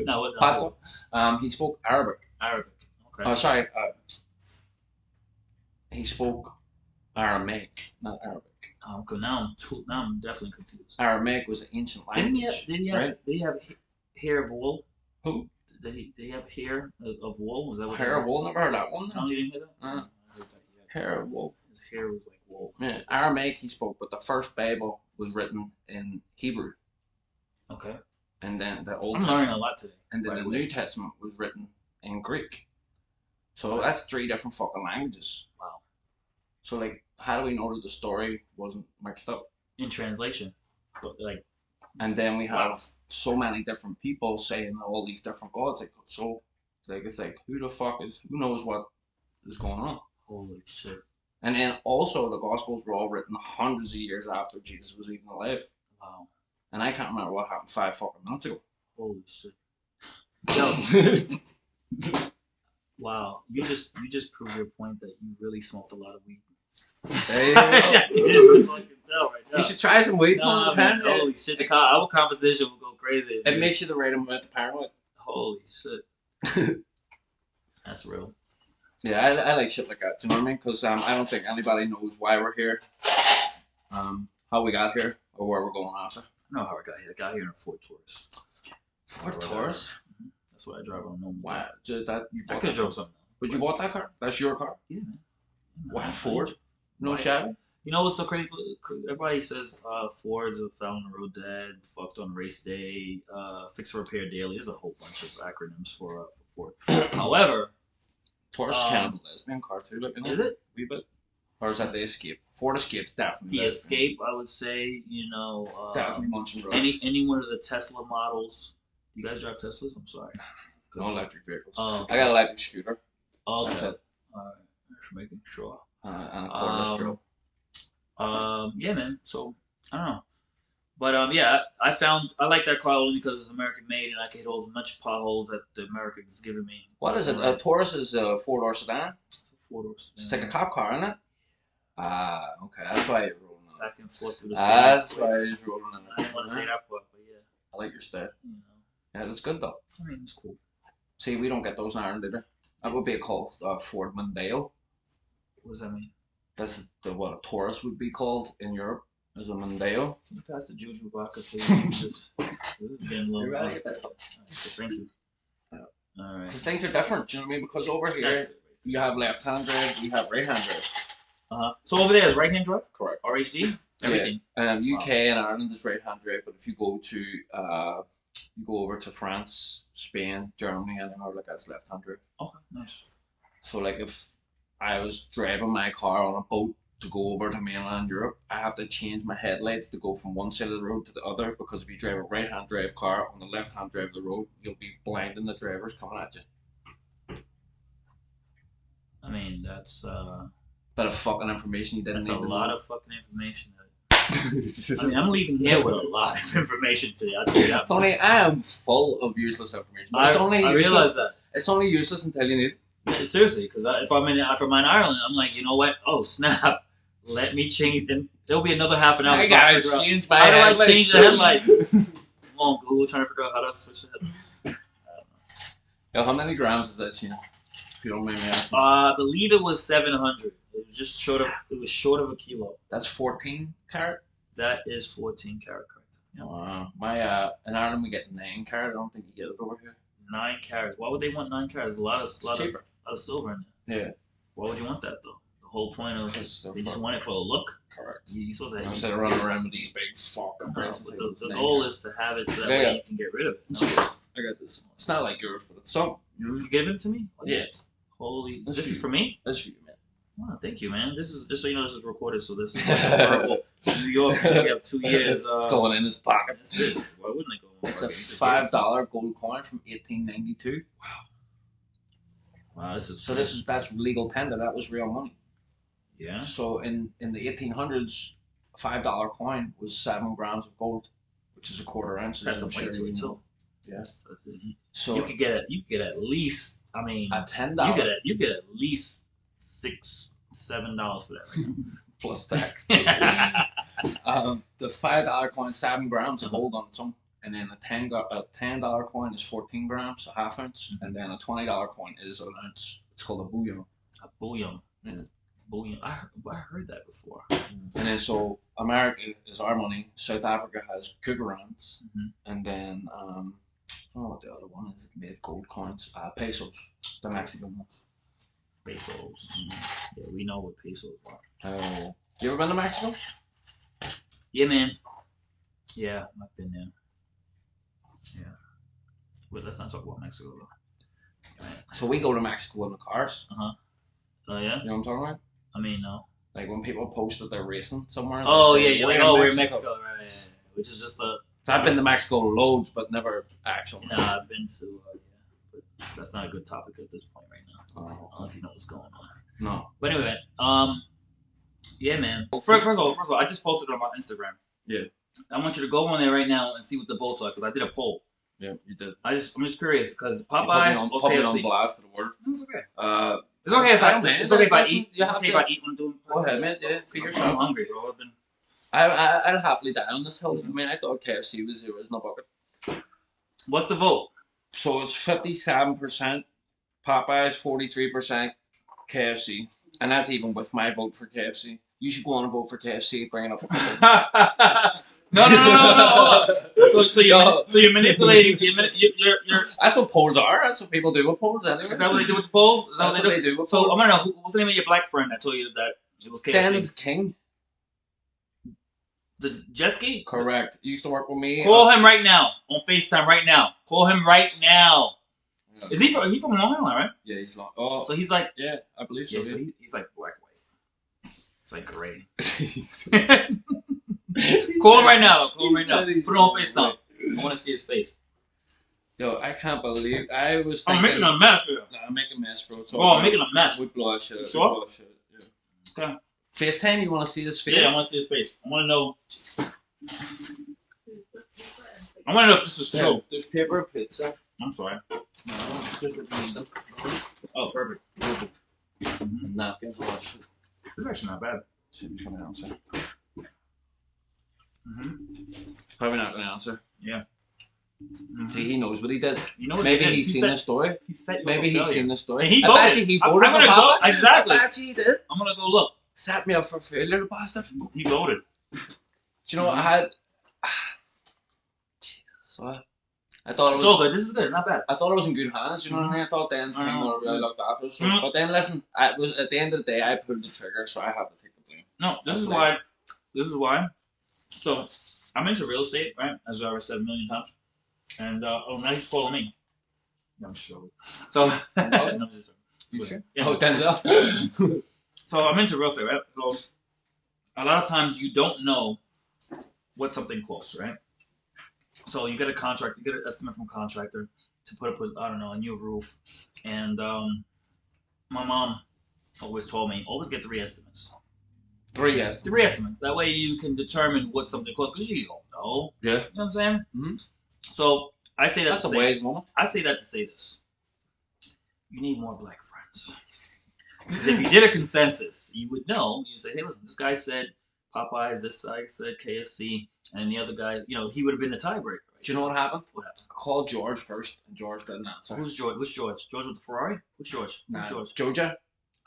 No, what Patois. He spoke Arabic. Arabic. Okay. Oh, sorry. He spoke Aramaic, not Arabic. Okay, now I'm definitely confused. Aramaic was an ancient language. Did he have hair of wool? Who? Did he have hair of wool? Was that what Hair of wool? Never heard that one. No, you didn't hear that? Uh, I heard that he had- Hair of wool. His hair was like wool. Yeah, Aramaic he spoke, but the first Bible was written in Hebrew, Okay. and then the Old I'm learning Testament, a lot today. and then Right the away. New Testament was written in Greek. So that's 3 different fucking languages. Wow. So like, how do we know that the story wasn't mixed up? In translation. But like, And then we have Wow. so many different people saying all these different gods. Like, so, like it's like who knows what is going on? holy shit. And then also the Gospels were all written hundreds of years after Jesus was even alive. Wow. And I can't remember what happened 5 fucking minutes ago. Holy shit. Yo. Wow. You just proved your point that you really smoked a lot of weed. There you I go. can tell right now. You should try some weed Nah, one man, time. holy shit. Our conversation will go crazy. It makes you the right amount of paranoid. Holy shit. That's real. Yeah, I like shit like that. Do you know what I mean? Because I don't think anybody knows why we're here, how we got here, or where we're going after. I know how I got here. I got here in a Ford Taurus. Ford Taurus. That's what I drive on normal. Wow, that you I bought could that? have drove something. But you bought that car? That's your car? Yeah, man. Why Ford? No Why? Chevy? You know what's so crazy? Everybody says Ford's a fell on the road dead, fucked on race day, fix and repair daily. There's a whole bunch of acronyms for Ford. However, Taurus is kind of a lesbian car too, like, is it? Wee bit. Or is that the Escape? Ford Escape's definitely The lesbian. Escape, I would say. You know, Definitely munching bro. any one of the Tesla models. You guys drive Teslas? I'm sorry. No electric vehicles. Oh, I got an electric scooter. okay. That's it. Alright, just making sure. And a cordless drill. Yeah, man. So I don't know, but yeah, I like that car only because it's American made and I can hit as much potholes that the Americans giving me. What is it? A Taurus is a four-door sedan. It's a four-door sedan. It's like a cop car, isn't it? Okay. That's why you're rolling in it. Back and forth through the That's why you're rolling in I didn't want to say that part, but yeah, I like your style. you know, Yeah, that's good though. I mean it's cool. See, we don't get those in Ireland, do they? That would be called Ford Mondeo. What does that mean? That's what a Taurus would be called in Europe, is a Mondeo. Can you pass the Juju vodka, please? this is getting low. Thank you. All right. Because things are different, do you know what I mean? Because over here, That's good. you have left-hand drive, you have right-hand drive. So over there is right-hand drive, Correct. RHD, everything. UK and Ireland is right-hand drive, but if you go to you go over to France, Spain, Germany, and like that's left-hand drive. Okay, nice. So like if I was driving my car on a boat to go over to mainland Europe, I have to change my headlights to go from one side of the road to the other, because if you drive a right-hand drive car on the left-hand drive of the road, you'll be blinding the drivers coming at you. I mean that's Bit of fucking information you didn't that's a need to lot know. of fucking information. I mean, I'm leaving here with a lot of information today. I'll tell you that. Tony, I am full of useless information. But it's only I useless. realize that. It's only useless until you need it. Yeah, seriously, because if I'm in Ireland, I'm like, you know what? Oh snap! Let me change them. There'll be another half an hour. I gotta change my How do I headlights. change the headlights? Come on, Google, trying to figure out how to switch the headlights. Yo, how many grams is that, Tina? If you don't mind me asking. I believe it was 700. It was just short of. It was short of a kilo. That's 14 carat. That is 14 karat, correct? Yeah. Wow. My in Ireland we get 9 carat. I don't think you get it over here. 9 carats. Why would they want 9 carats? There's a lot It's cheaper. of silver in there. Yeah. Why would you want that though? The whole point of Because they're you just fucking- want it for the look. Correct. You're supposed to. Instead of running around with these big fucking No, bracelets. but it's the 9 goal carat. is to have it so that Yeah, way yeah. you can get rid of it. It's No? good. I got this. It's not like yours, but it's some. You giving it to me? Yeah. Holy! That's This is you. for me. That's for you, man. Oh, thank you, man. This is just so you know, this is recorded, so this is verbal. New York, we have 2 years. It's going in his pocket. That's it. Why wouldn't it go? in my It's a pocket? You just $5 gold coin from 1892. Wow, this is So that's legal tender. That was real money. yeah. So in the 1800s, a $5 coin was 7 grams of gold, which is a quarter ounce. That's some I'm sure weight to you it know. too. Yeah. So So you could get at least. I mean, at $10 you get at least $6-7 for that. Right plus tax, now. the $5 coin is 7 grams of gold on its own, and then a $10 coin is 14 grams, a half ounce, and then a $20 coin is an ounce. It's called a bullion. A bullion. Yeah. Bullion. I heard that before. And then so America is our money. South Africa has Krugerrands, Mhm. and then I don't know what the other one is. Made gold coins, pesos, the Mexican ones. Pesos. Yeah, we know what pesos are. You ever been to Mexico? Yeah, man. Yeah, I've been there. Yeah. Wait, let's not talk about Mexico though. Right. So we go to Mexico in the cars. Oh yeah. You know what I'm talking about? I mean, no. Like when people post that they're racing somewhere. Oh they yeah, say, you're "We're like, in oh, we're in Mexico, right? Yeah, yeah. Which is just a. So I've been to Mexico loads, but never actually. Nah, I've been to. Yeah, but that's not a good topic at this point right now. I don't know Oh, if you know what's going on. no. But anyway, yeah, man. First of all, I just posted it on my Instagram. Yeah. I want you to go on there right now and see what the votes are because I did a poll. Yeah, you did. I'm just curious because You put me Popeyes on, or put me on KFC. blast to the word. It's okay. It's I okay if I. don't know. It's okay if I Listen, eat. you It's have okay to- if I eat when I'm doing. Go ahead, man. Yeah, feed I'm yourself. hungry, bro. I've been. I'd happily die on this hill. I mean, I thought KFC was the original bucket. What's the vote? So it's 57% Popeyes, 43% KFC, and that's even with my vote for KFC. You should go on and vote for KFC. Bring it up. No. Hold on. So you're manipulating. You're. That's what polls are. That's what people do with polls anyway. Is that what they do with the polls? Is that That's what they do with So polls. I want to know what's the name of your black friend that told you that it was KFC? Den's King. The jet ski? Correct. He used to work with me. Call him right now on FaceTime right now. Call him right now. Yeah. Is he from Long Island, right? Yeah, he's long. Oh, So he's like, yeah, I believe so. yeah, so he's like black white. It's like great. He Call him said- right now. Call him he right now. said he's Put it on white. FaceTime. I want to see his face. Yo, I can't believe I was I'm thinking. making a mess here. Nah, I'm making a mess, bro. It's Oh, all I'm making a mess. We blow our shit. You We sure? blow our shit. Yeah. Okay. FaceTime, you want to see his face? Yeah, I want to see his face. I want to know. I want to know if this was Yeah, true. there's paper and pizza. I'm sorry. No, just what you need them. Oh, perfect. Napkins and all that shit. It's actually not bad. Shouldn't be trying to answer. Mm-hmm. Probably not going to answer. Mm-hmm. See, he knows what he did. You know what Maybe he did? he's seen the story. He set you Maybe up he's for seen failure. the story. And he I bet voted. you he I'm voted gonna for go- Papa. exactly. I bet you he did. I'm gonna go look. Set me up for failure, the bastard. Do He voted. you know what I had? Jesus, what? I thought it It's was. all good. This is good. It's not bad. I thought it was in good hands, you know what I mean? I thought Dan's King would have really looked after us. So, Mhm. but then listen, I was at the end of the day, I pulled the trigger, so I have to take the blame. No, this is why. This is why. So, I'm into real estate, right? As I already said a million times. And now he's calling me. I'm sure. So, no, I'm just You sure? Yeah. Oh, Denzel. So I'm into real estate, right? So a lot of times you don't know what something costs, right? So you get a contract, you get an estimate from a contractor to put up with, I don't know, a new roof. And my mom always told me, always get 3 estimates. 3 yes. 3 estimates. That way you can determine what something costs, because you don't know. Yeah. You know what I'm saying? Mhm. So I say that That's to a say, wise woman. I say that to say this. You need more black friends. Because if you did a consensus, you would know. You say, hey, listen, this guy said Popeyes, this guy said KFC, and the other guy, you know, he would have been the tiebreaker. Right? Do you know what happened? What happened? I called George first, and George didn't answer. Who's George? Which George? George with the Ferrari? Which George? Nah, Which George? Georgia?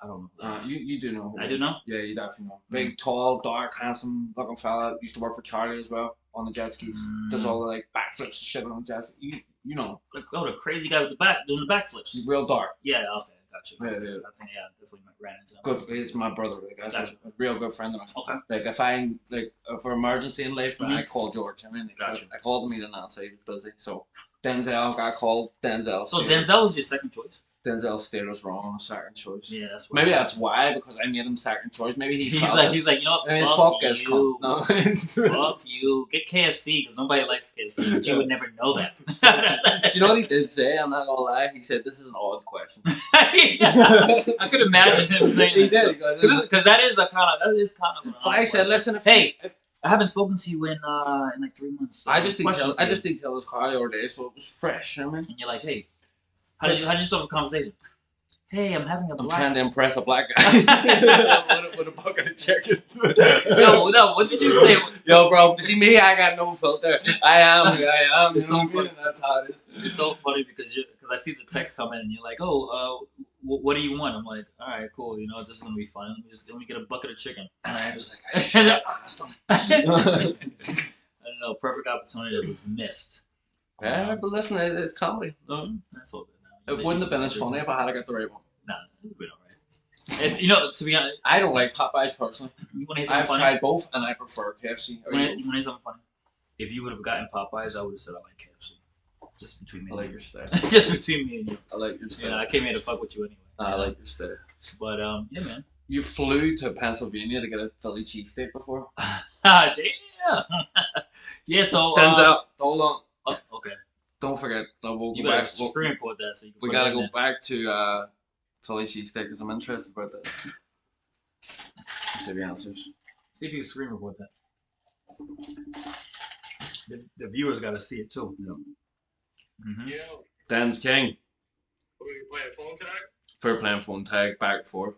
I don't know. You do know. who I it do is. know? Yeah, you definitely know. Big, tall, dark, handsome looking fella. Used to work for Charlie as well on the jet skis. Does all the like backflips and shit on the jet skis. You know. Like, oh, the crazy guy with the back doing the backflips. He's real dark. Yeah, okay, got you. Yeah, yeah. I think, yeah, definitely ran into him. Good. He's my brother. Like, that's Gotcha. a real good friend of mine. Okay. Like if I like for emergency in life, Mhm. I call George. I mean, Gotcha. I called him. He didn't answer. He was busy. So Denzel got called. Denzel. So stayed. Denzel was your second choice? Denzel stayed us wrong on second choice. Yeah, that's what Maybe that's why, because I made him second choice. Maybe he he's felt like, it. you know what? I mean, fuck fuck this you. cunt. No. Fuck you. Get KFC because nobody likes KFC. But you would never know that. Do you know what he did say? I'm not gonna lie. He said, "This is an odd question." I could imagine him saying He that. did. He goes, "This is-" Because that is kind of an But I said, odd "Listen, if Hey, I haven't spoken to you in like 3 months. So I just question detailed, for I you." just detailed his car the other day, so it was fresh. I mean, And you're like, hey, how did you start the conversation? Hey, I'm having a I'm black. trying to impress a black guy with a bucket of chicken. No, what did you say? Yo, bro, see me? I got no filter. I am. It's You know so what I mean? That's how it is. It's so funny because I see the text come in and you're like, oh, what do you want? I'm like, all right, cool. You know, this is gonna be fun. Let me get a bucket of chicken. And I was like, I should have asked him. I don't know, perfect opportunity that was missed. Yeah, but listen, it's comedy. That's all good now. It wouldn't have been as funny if I had got the right one. Nah, it's been alright. If, you know, to be honest, I don't like Popeyes personally. you want to hear something I've funny? tried both, and I prefer KFC. You want to hear something funny? If you would have gotten Popeyes, I would have said I like KFC. Just between me I and like you. your style. Just between me and you. I like your style. Yeah, I came here to fuck with you anyway. I like your style. But, yeah, man. You flew to Pennsylvania to get a Philly cheesesteak before? Damn! Yeah, so... Denzel, hold on. Oh, okay. Don't forget. We'll You go better back. We'll- screen report that so you can we put gotta it in go there. back to Philly cheesesteak because I'm interested about that. Let's see the answers. See if you can screen report that. The viewers got to see it too. Mm-hmm. Yo, Dan's King. are we playing phone tag? For playing phone tag back and forth.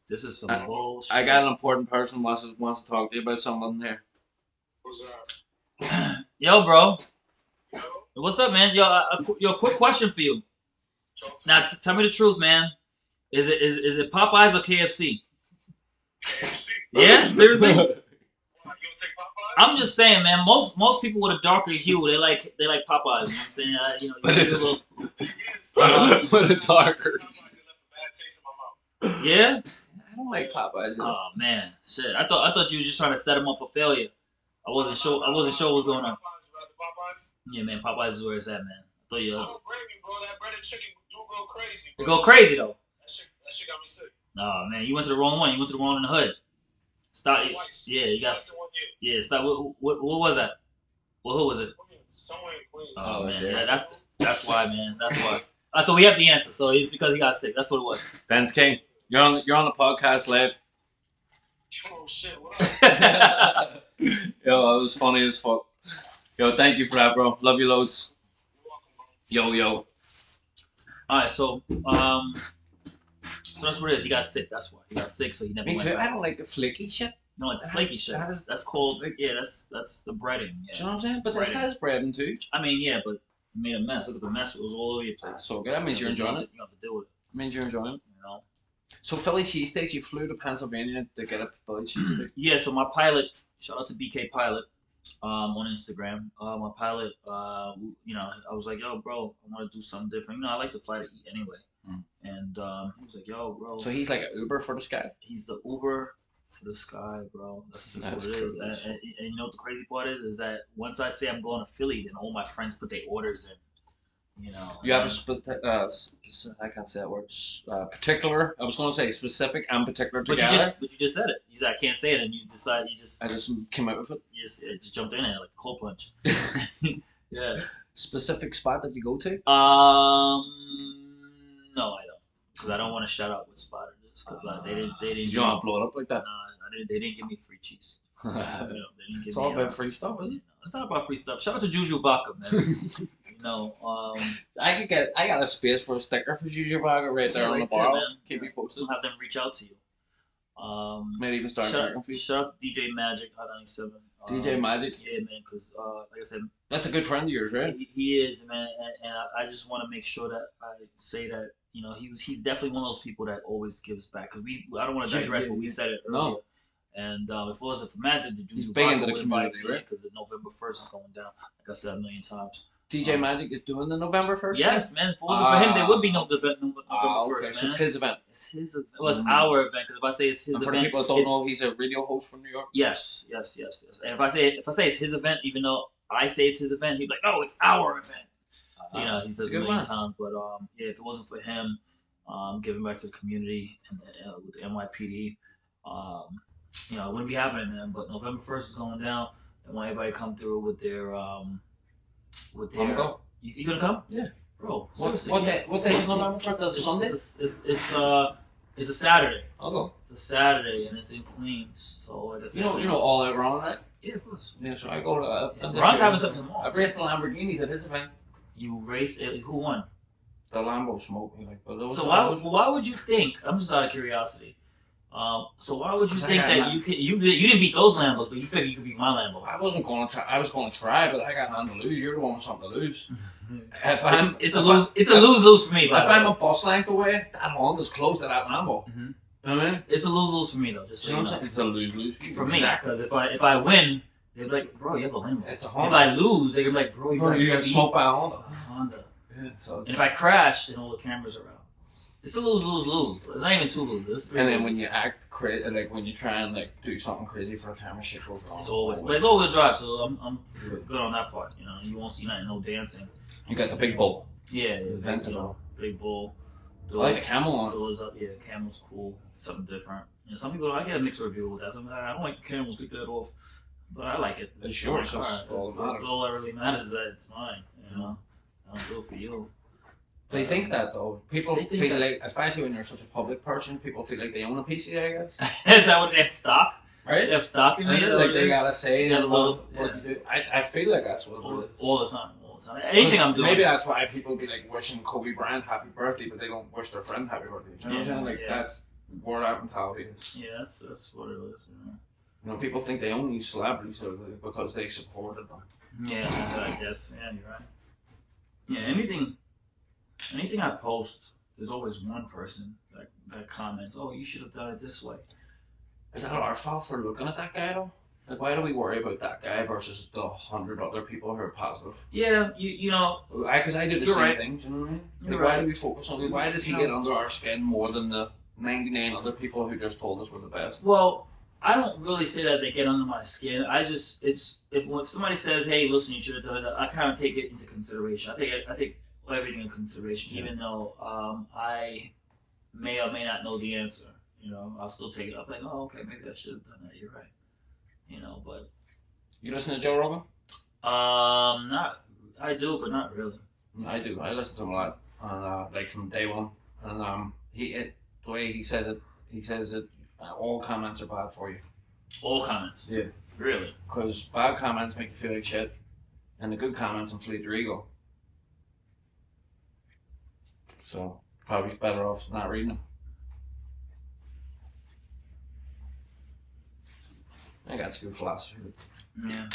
This is some I- bullshit. I got an important person wants to talk to you about something here. What's up? Yo, bro. Yo, What's up, man? Yo, quick question for you. talk to Now, tell me the truth, man. Is it Popeyes or KFC? KFC. Yeah, seriously. Why, you don't take Popeyes? I'm just saying, man. Most people with a darker hue, they like Popeyes. You know what I'm saying? But You it- do a little, With a darker. yeah. I don't like Popeyes. Oh man, shit. I thought you was just trying to set him up for failure. I wasn't sure what was going on. Popeyes? Yeah, man. Popeyes is where it's at, man. I thought you. I don't blame you, bro. That breaded chicken do go crazy. It bro. go crazy though. That shit got me sick. Oh man, you went to the wrong one. You went to the one in the hood. Stop. Twice. Yeah, you got. Twice in 1 year. Yeah, stop. What was that? What hood was it? Somewhere in Queens. Oh man, damn. yeah, that's why, man. That's why. So we have the answer. So it's because he got sick. That's what it was. Ben's King. You're on the podcast live. Oh shit, what up? Yo, that was funny as fuck. Yo, thank you for that, bro. Love you loads. You're welcome, bro. Yo. All right, so that's what it is. He got sick. That's why he got sick. So he never Me went too. back. I don't like the flaky shit. No, like the flaky shit. That is- That's called. Yeah, that's the breading. Do you Yeah. know what I'm saying? But that Breading. has breading too. I mean, yeah, but it made a mess. Look at the mess. It was all over your place. So good. That means you're enjoying it. You have to deal with it. That means you're enjoying it. You know. So Philly cheesesteaks, you flew to Pennsylvania to get a Philly cheesesteak. Yeah. So my pilot. Shout out to BK Pilot. On Instagram, my pilot, you know, I was like, yo, bro, I want to do something different. You know, I like to fly to eat anyway. Mm. And he was like, yo, bro. So he's like an Uber for the sky. He's the Uber for the sky, bro. That's just That's what it is. cool. And you know what the crazy part is that once I say I'm going to Philly, then all my friends put their orders in. You know. You have a I can't say that word. Particular. I was going to say specific and particular but together. you just said it. You said I can't say it, and you just I just came out with it. it just jumped in there like a cold plunge. Yeah. Specific spot that you go to. No, I don't, because I don't want to shout out what spot it is, because they didn't. You don't want to blow it up like that. They didn't give me free cheese. You know, they didn't give It's me, all about free stuff, isn't it? It's not about free stuff. Shout out to Juju Baka, man. You know, I got a space for a sticker for Juju Baga right there Yeah, on the right there, bar. man. Keep me posted. we'll have them reach out to you. Maybe even start drinking for you. Shout out to DJ Magic, Hot 97. DJ Magic. Yeah, man, because like I said, That's a good friend of yours, right? he is, man, and I just want to make sure that I say that, you know, he's definitely one of those people that always gives back. Because I don't want to digress, but we said it earlier. No. And if it wasn't for Magic, the He's Juju big Baka into the would community, invite me, right? Because November 1st is going down, like I said a million times. DJ Magic is doing the November 1st? Yes, man. If it wasn't for him, there would be no November okay. 1st, So man. it's his event. It's his event. Well, it's our event, because if I say it's his And for event, the people that don't it's- know, he's a radio host from New York. Yes. And if I say it's his event, even though I say it's his event, he'd be like, "No, it's our event." You know, he says It's it a a good million man. times. But yeah, if it wasn't for him, giving back to the community and with the NYPD, you know, it wouldn't be happening, man. But November 1st is going down. I want everybody to come through with their I'm gonna go. You gonna come? Yeah. Bro, What seriously, yeah. day is November 1st? It's Sunday? it's a Saturday. I'll go. It's a Saturday, and it's in Queens. So like I said, You know all out Ron, right? yeah, of course. Yeah, so I go to Ron's having something tomorrow. I've raced the Lamborghinis at his event. You race it. Who won? The Lambo smoked me like, but those So why would you think? I'm just out of curiosity. So why would you Because I think got that none. you didn't beat those Lambos, but you figure you could beat my Lambo? I wasn't going to try. I was going to try, but I got nothing to lose. You're the one with something to lose. If I'm, It's a lose for me. If By the I'm way. a bus length away, that Honda's close to that Lambo. Mhm. You know what I mean? It's a lose for me though. Just so You know you what I'm know. saying? It's a lose-lose For me, Exactly. because if I win, they're like, bro, you have a Lambo. It's a If Honda. I lose, they're gonna be like, bro, Bro, you got beat smoked by a Honda. a Honda. Yeah, so And if I crash, then all the cameras are out. It's a lose. It's not even two loses. It's three and then loses. when you act crazy, like when you try and like do something crazy for a camera, shit goes wrong. but it's all-wheel drive, so I'm good on that part. You know, you won't see nothing, no dancing. You got the big bull. Yeah, Vent big, it all. big bull. I like the camel on it. Doors up, yeah. Camel's cool, something different. You know, some people I get a mixed review with that. Some I don't like the camel, take that off, but I like it. It's yours, My car. that's all that matters. All that really matters is that it's mine. You know, I don't do it for you. They think that though. People They think feel that. like, especially when you're such a public person, people feel like they own a piece of you, I guess. Is that what they have stock? They Right? have stock in me. And Is then, that like what it they is? gotta say Yeah, what yeah. you do. I feel like that's what it is. all the time. Anything I'm doing. Maybe that's why people be like wishing Kobe Bryant happy birthday, but they don't wish their friend happy birthday. You know what I'm saying? Like Yeah. that's where that mentality is. Yeah, that's what it is. You You know, people think they own these celebrities so because they supported them. know? Yeah, I guess. Yeah, you're right. Yeah, anything I post, there's always one person that comments, "Oh, you should have done it this way." Is that our fault for looking at that guy though? Like, why do we worry about that guy versus the 100 other people who are positive? Yeah, you know. Because I do the You're same right. thing. Do you know what I mean? You're Like, right. why do we focus on him? Why does he get under our skin more than the 99 other people who just told us we're the best? Well, I don't really say that they get under my skin. I just if somebody says, "Hey, listen, you should have done it," I kind of take it into consideration. I take everything into consideration, even though I may or may not know the answer. You know, I'll still take it up. Like, oh, okay, maybe I should have done that. You're right. You know, but You listen to Joe Rogan? not. I do, but not really. I do. I listen to him a lot, and like from day one. And the way he says it, all comments are bad for you. All comments. Yeah. Really. Because bad comments make you feel like shit, and the good comments inflate your ego. So probably better off not reading them. I think that's good philosophy. Yeah.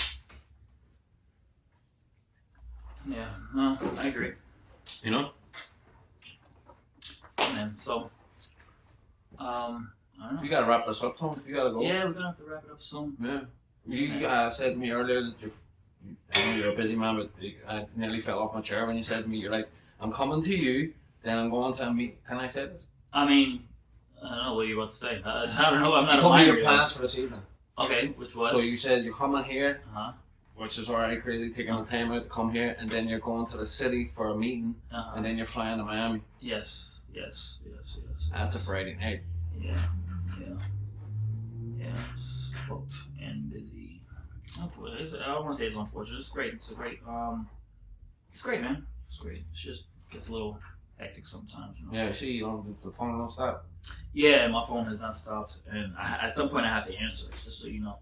Yeah. No, I agree. You know? Man, so I don't know. You gotta wrap this up, Tom. You gotta go. Yeah, we're gonna have to wrap it up soon. Yeah. You said to me earlier that I know you're a busy man, but I nearly fell off my chair when you said to me, you're like, I'm coming to you, then I'm going to meet. Can I say this? I mean, I don't know what you're about to say. I don't know. I'm not You a told me minor your yet. plans for this evening. Okay, which was? So you said you're coming here, Uh-huh. which is already crazy, taking the time out to come here, and then you're going to the city for a meeting, Uh-huh. and then you're flying to Miami. Yes. That's a Friday night. Yeah. It's booked and busy. Unfortunately, I don't want to say it's unfortunate. It's great. It's great, man. It's great. It just gets a little hectic sometimes. You know? Yeah, see, you don't, the phone don't stop. Yeah, my phone has not stopped, and at some point I have to answer it, just so you know.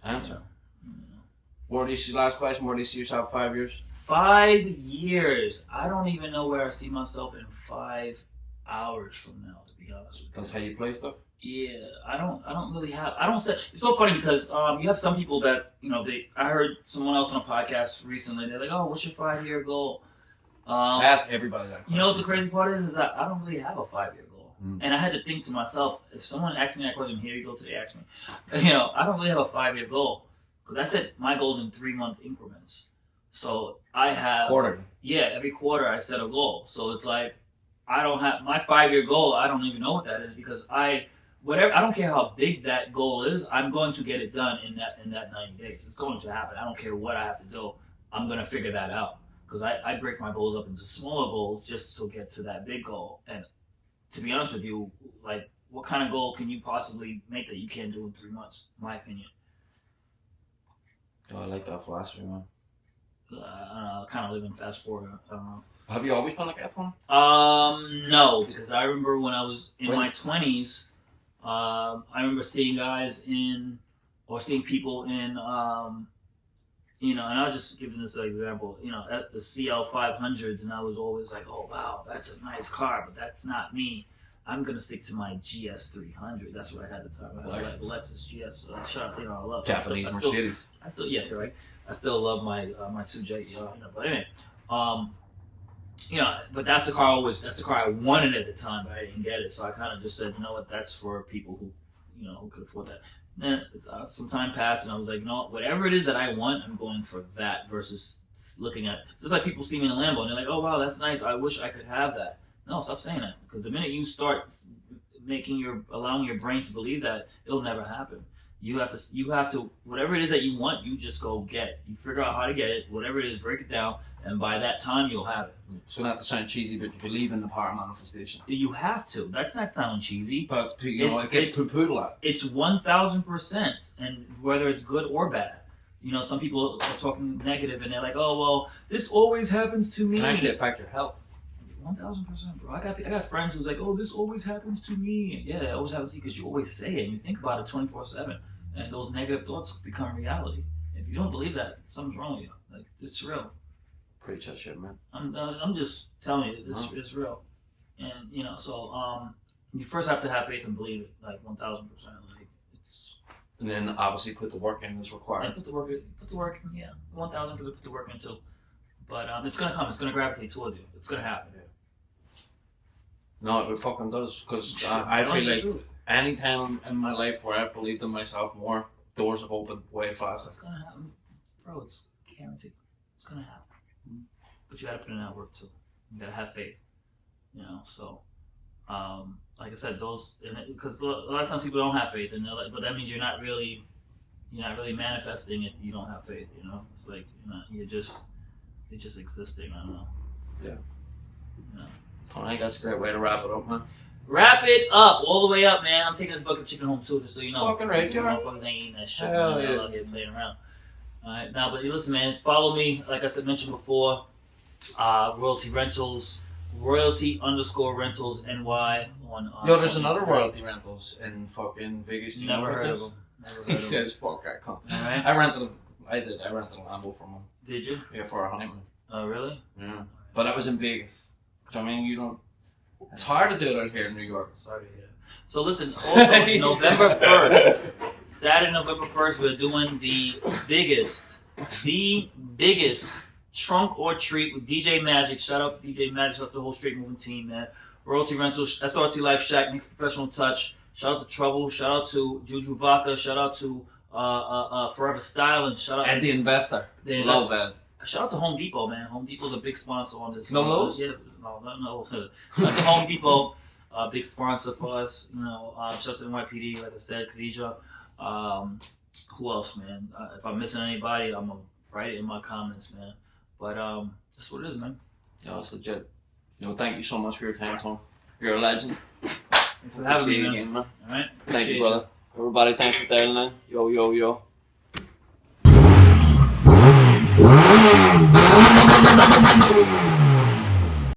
Answer. You know. Where do you see, last question, where do you see yourself 5 years? 5 years. I don't even know where I see myself in 5 hours from now, to be honest with you. That's how you play stuff? Yeah, I don't really have. I don't say. It's so funny because you have some people that I heard someone else on a podcast recently. They're like, "Oh, what's your 5-year goal?" I ask everybody that question. You know what the crazy part is that I don't really have a 5-year goal, Mm. and I had to think to myself, if someone asked me that question, here you go today, ask me. I don't really have a 5-year goal because I set my goals in 3-month increments. So I have Quarterly. Yeah, every quarter I set a goal. So it's like I don't have my 5-year goal. I don't even know what that is because I don't care how big that goal is. I'm going to get it done in that 90 days. It's going to happen. I don't care what I have to do. I'm going to figure that out because I break my goals up into smaller goals just to get to that big goal. And to be honest with you, like what kind of goal can you possibly make that you can't do in 3 months? In my opinion. Oh, I like that philosophy, man. I don't know, kind of living fast forward. I don't know. Have you always been like that, Tom? No, because I remember when I was in When? my 20s, I remember seeing seeing people in, and I'll just give this an example, at the CL 500s, and I was always like, oh, wow, that's a nice car, but that's not me. I'm going to stick to my GS 300. That's what I had at the time. I had the Lexus GS. I love Japanese Mercedes. Yes, right. I still love my 2J. But anyway, but that's the car I wanted at the time, but I didn't get it. So I kind of just said, you know what, that's for people who, who could afford that. Then some time passed, and I was like, whatever it is that I want, I'm going for that versus looking at just like people see me in a Lambo and they're like, oh wow, that's nice. I wish I could have that. No, stop saying that because the minute you start allowing your brain to believe that, it'll never happen. You have to whatever it is that you want, you just go get. You figure out how to get it, whatever it is, break it down, and by that time you'll have it. So not to sound cheesy, but you believe in the power of manifestation. You have to. That's not sounding cheesy. But it gets poo-pooed a lot. It's 1,000%, and whether it's good or bad. Some people are talking negative, and they're like, "Oh well, this always happens to me." It can actually affect your health. 1,000%, bro. I got friends who's like, "Oh, this always happens to me." Yeah, it always happens to you because you always say it and you think about it 24/7, and those negative thoughts become reality. If you don't believe that, something's wrong with you. Like it's real. Preach that shit, man. I'm just telling you, it's real, and so you first have to have faith and believe it, like 1,000%. Like it's. And then obviously put the work in as required. And put the work in, yeah. 1,000 could put the work in too, but it's gonna come. It's gonna gravitate towards you. It's gonna happen. No, it fucking does. Because I feel like anytime in my life where I believed in myself more, doors have opened way It's faster. gonna happen, bro. It's guaranteed. It's gonna happen. But you gotta put in that work too. You gotta have faith. You know, so like I said, those because a lot of times people don't have faith, and they're like, but that means you're not really manifesting if you don't have faith. You know, it's like you're just existing. I don't know. Yeah. You know. I think that's a great way to wrap it up, man. Wrap it up, all the way up, man. I'm taking this bucket of chicken home too, just so you know. Fucking right, you you are. motherfuckers ain't eating that shit. Hell Man. yeah. They're out here playing around. All right, now, but listen, man. Follow me, like I mentioned before. Royalty Rentals, Royalty_Rentals NY on. Yo, there's on another Instagram. Royalty Rentals in fucking Vegas. Do you know Never about heard this? of them. Never He heard of them. says, "Fuck, I can't." All right. I rented a Lambo from him. Did you? Yeah, for a honeymoon. Oh, really? Yeah, but I was in Vegas. I mean, you don't. It's hard to do it out here in New York. Sorry to hear. So listen, also November 1st, Saturday, November 1st, we're doing the biggest trunk or treat with DJ Magic. Shout out to DJ Magic, shout out to the whole Straight Moving team, man. Royalty Rentals, SRT Life Shack, Next Professional Touch. Shout out to Trouble. Shout out to Juju Vaca. Shout out to Forever Styling. Shout out And the investor. The Love that. Shout out to Home Depot, man. Home Depot's a big sponsor on this. No Lowe's? Yeah, no. Shout out to Home Depot, big sponsor for us. You know, shout out to NYPD, like I said, Khadija. Who else, man? If I'm missing anybody, I'm gonna write it in my comments, man. But that's what it is, man. Yeah, it's legit. You know, thank you so much for your time, Tom. You're a legend. Thanks for having See me, you man. again, man. All right. Thank Appreciate you, brother. Everybody, thanks for dialing in. Yo, yo, yo.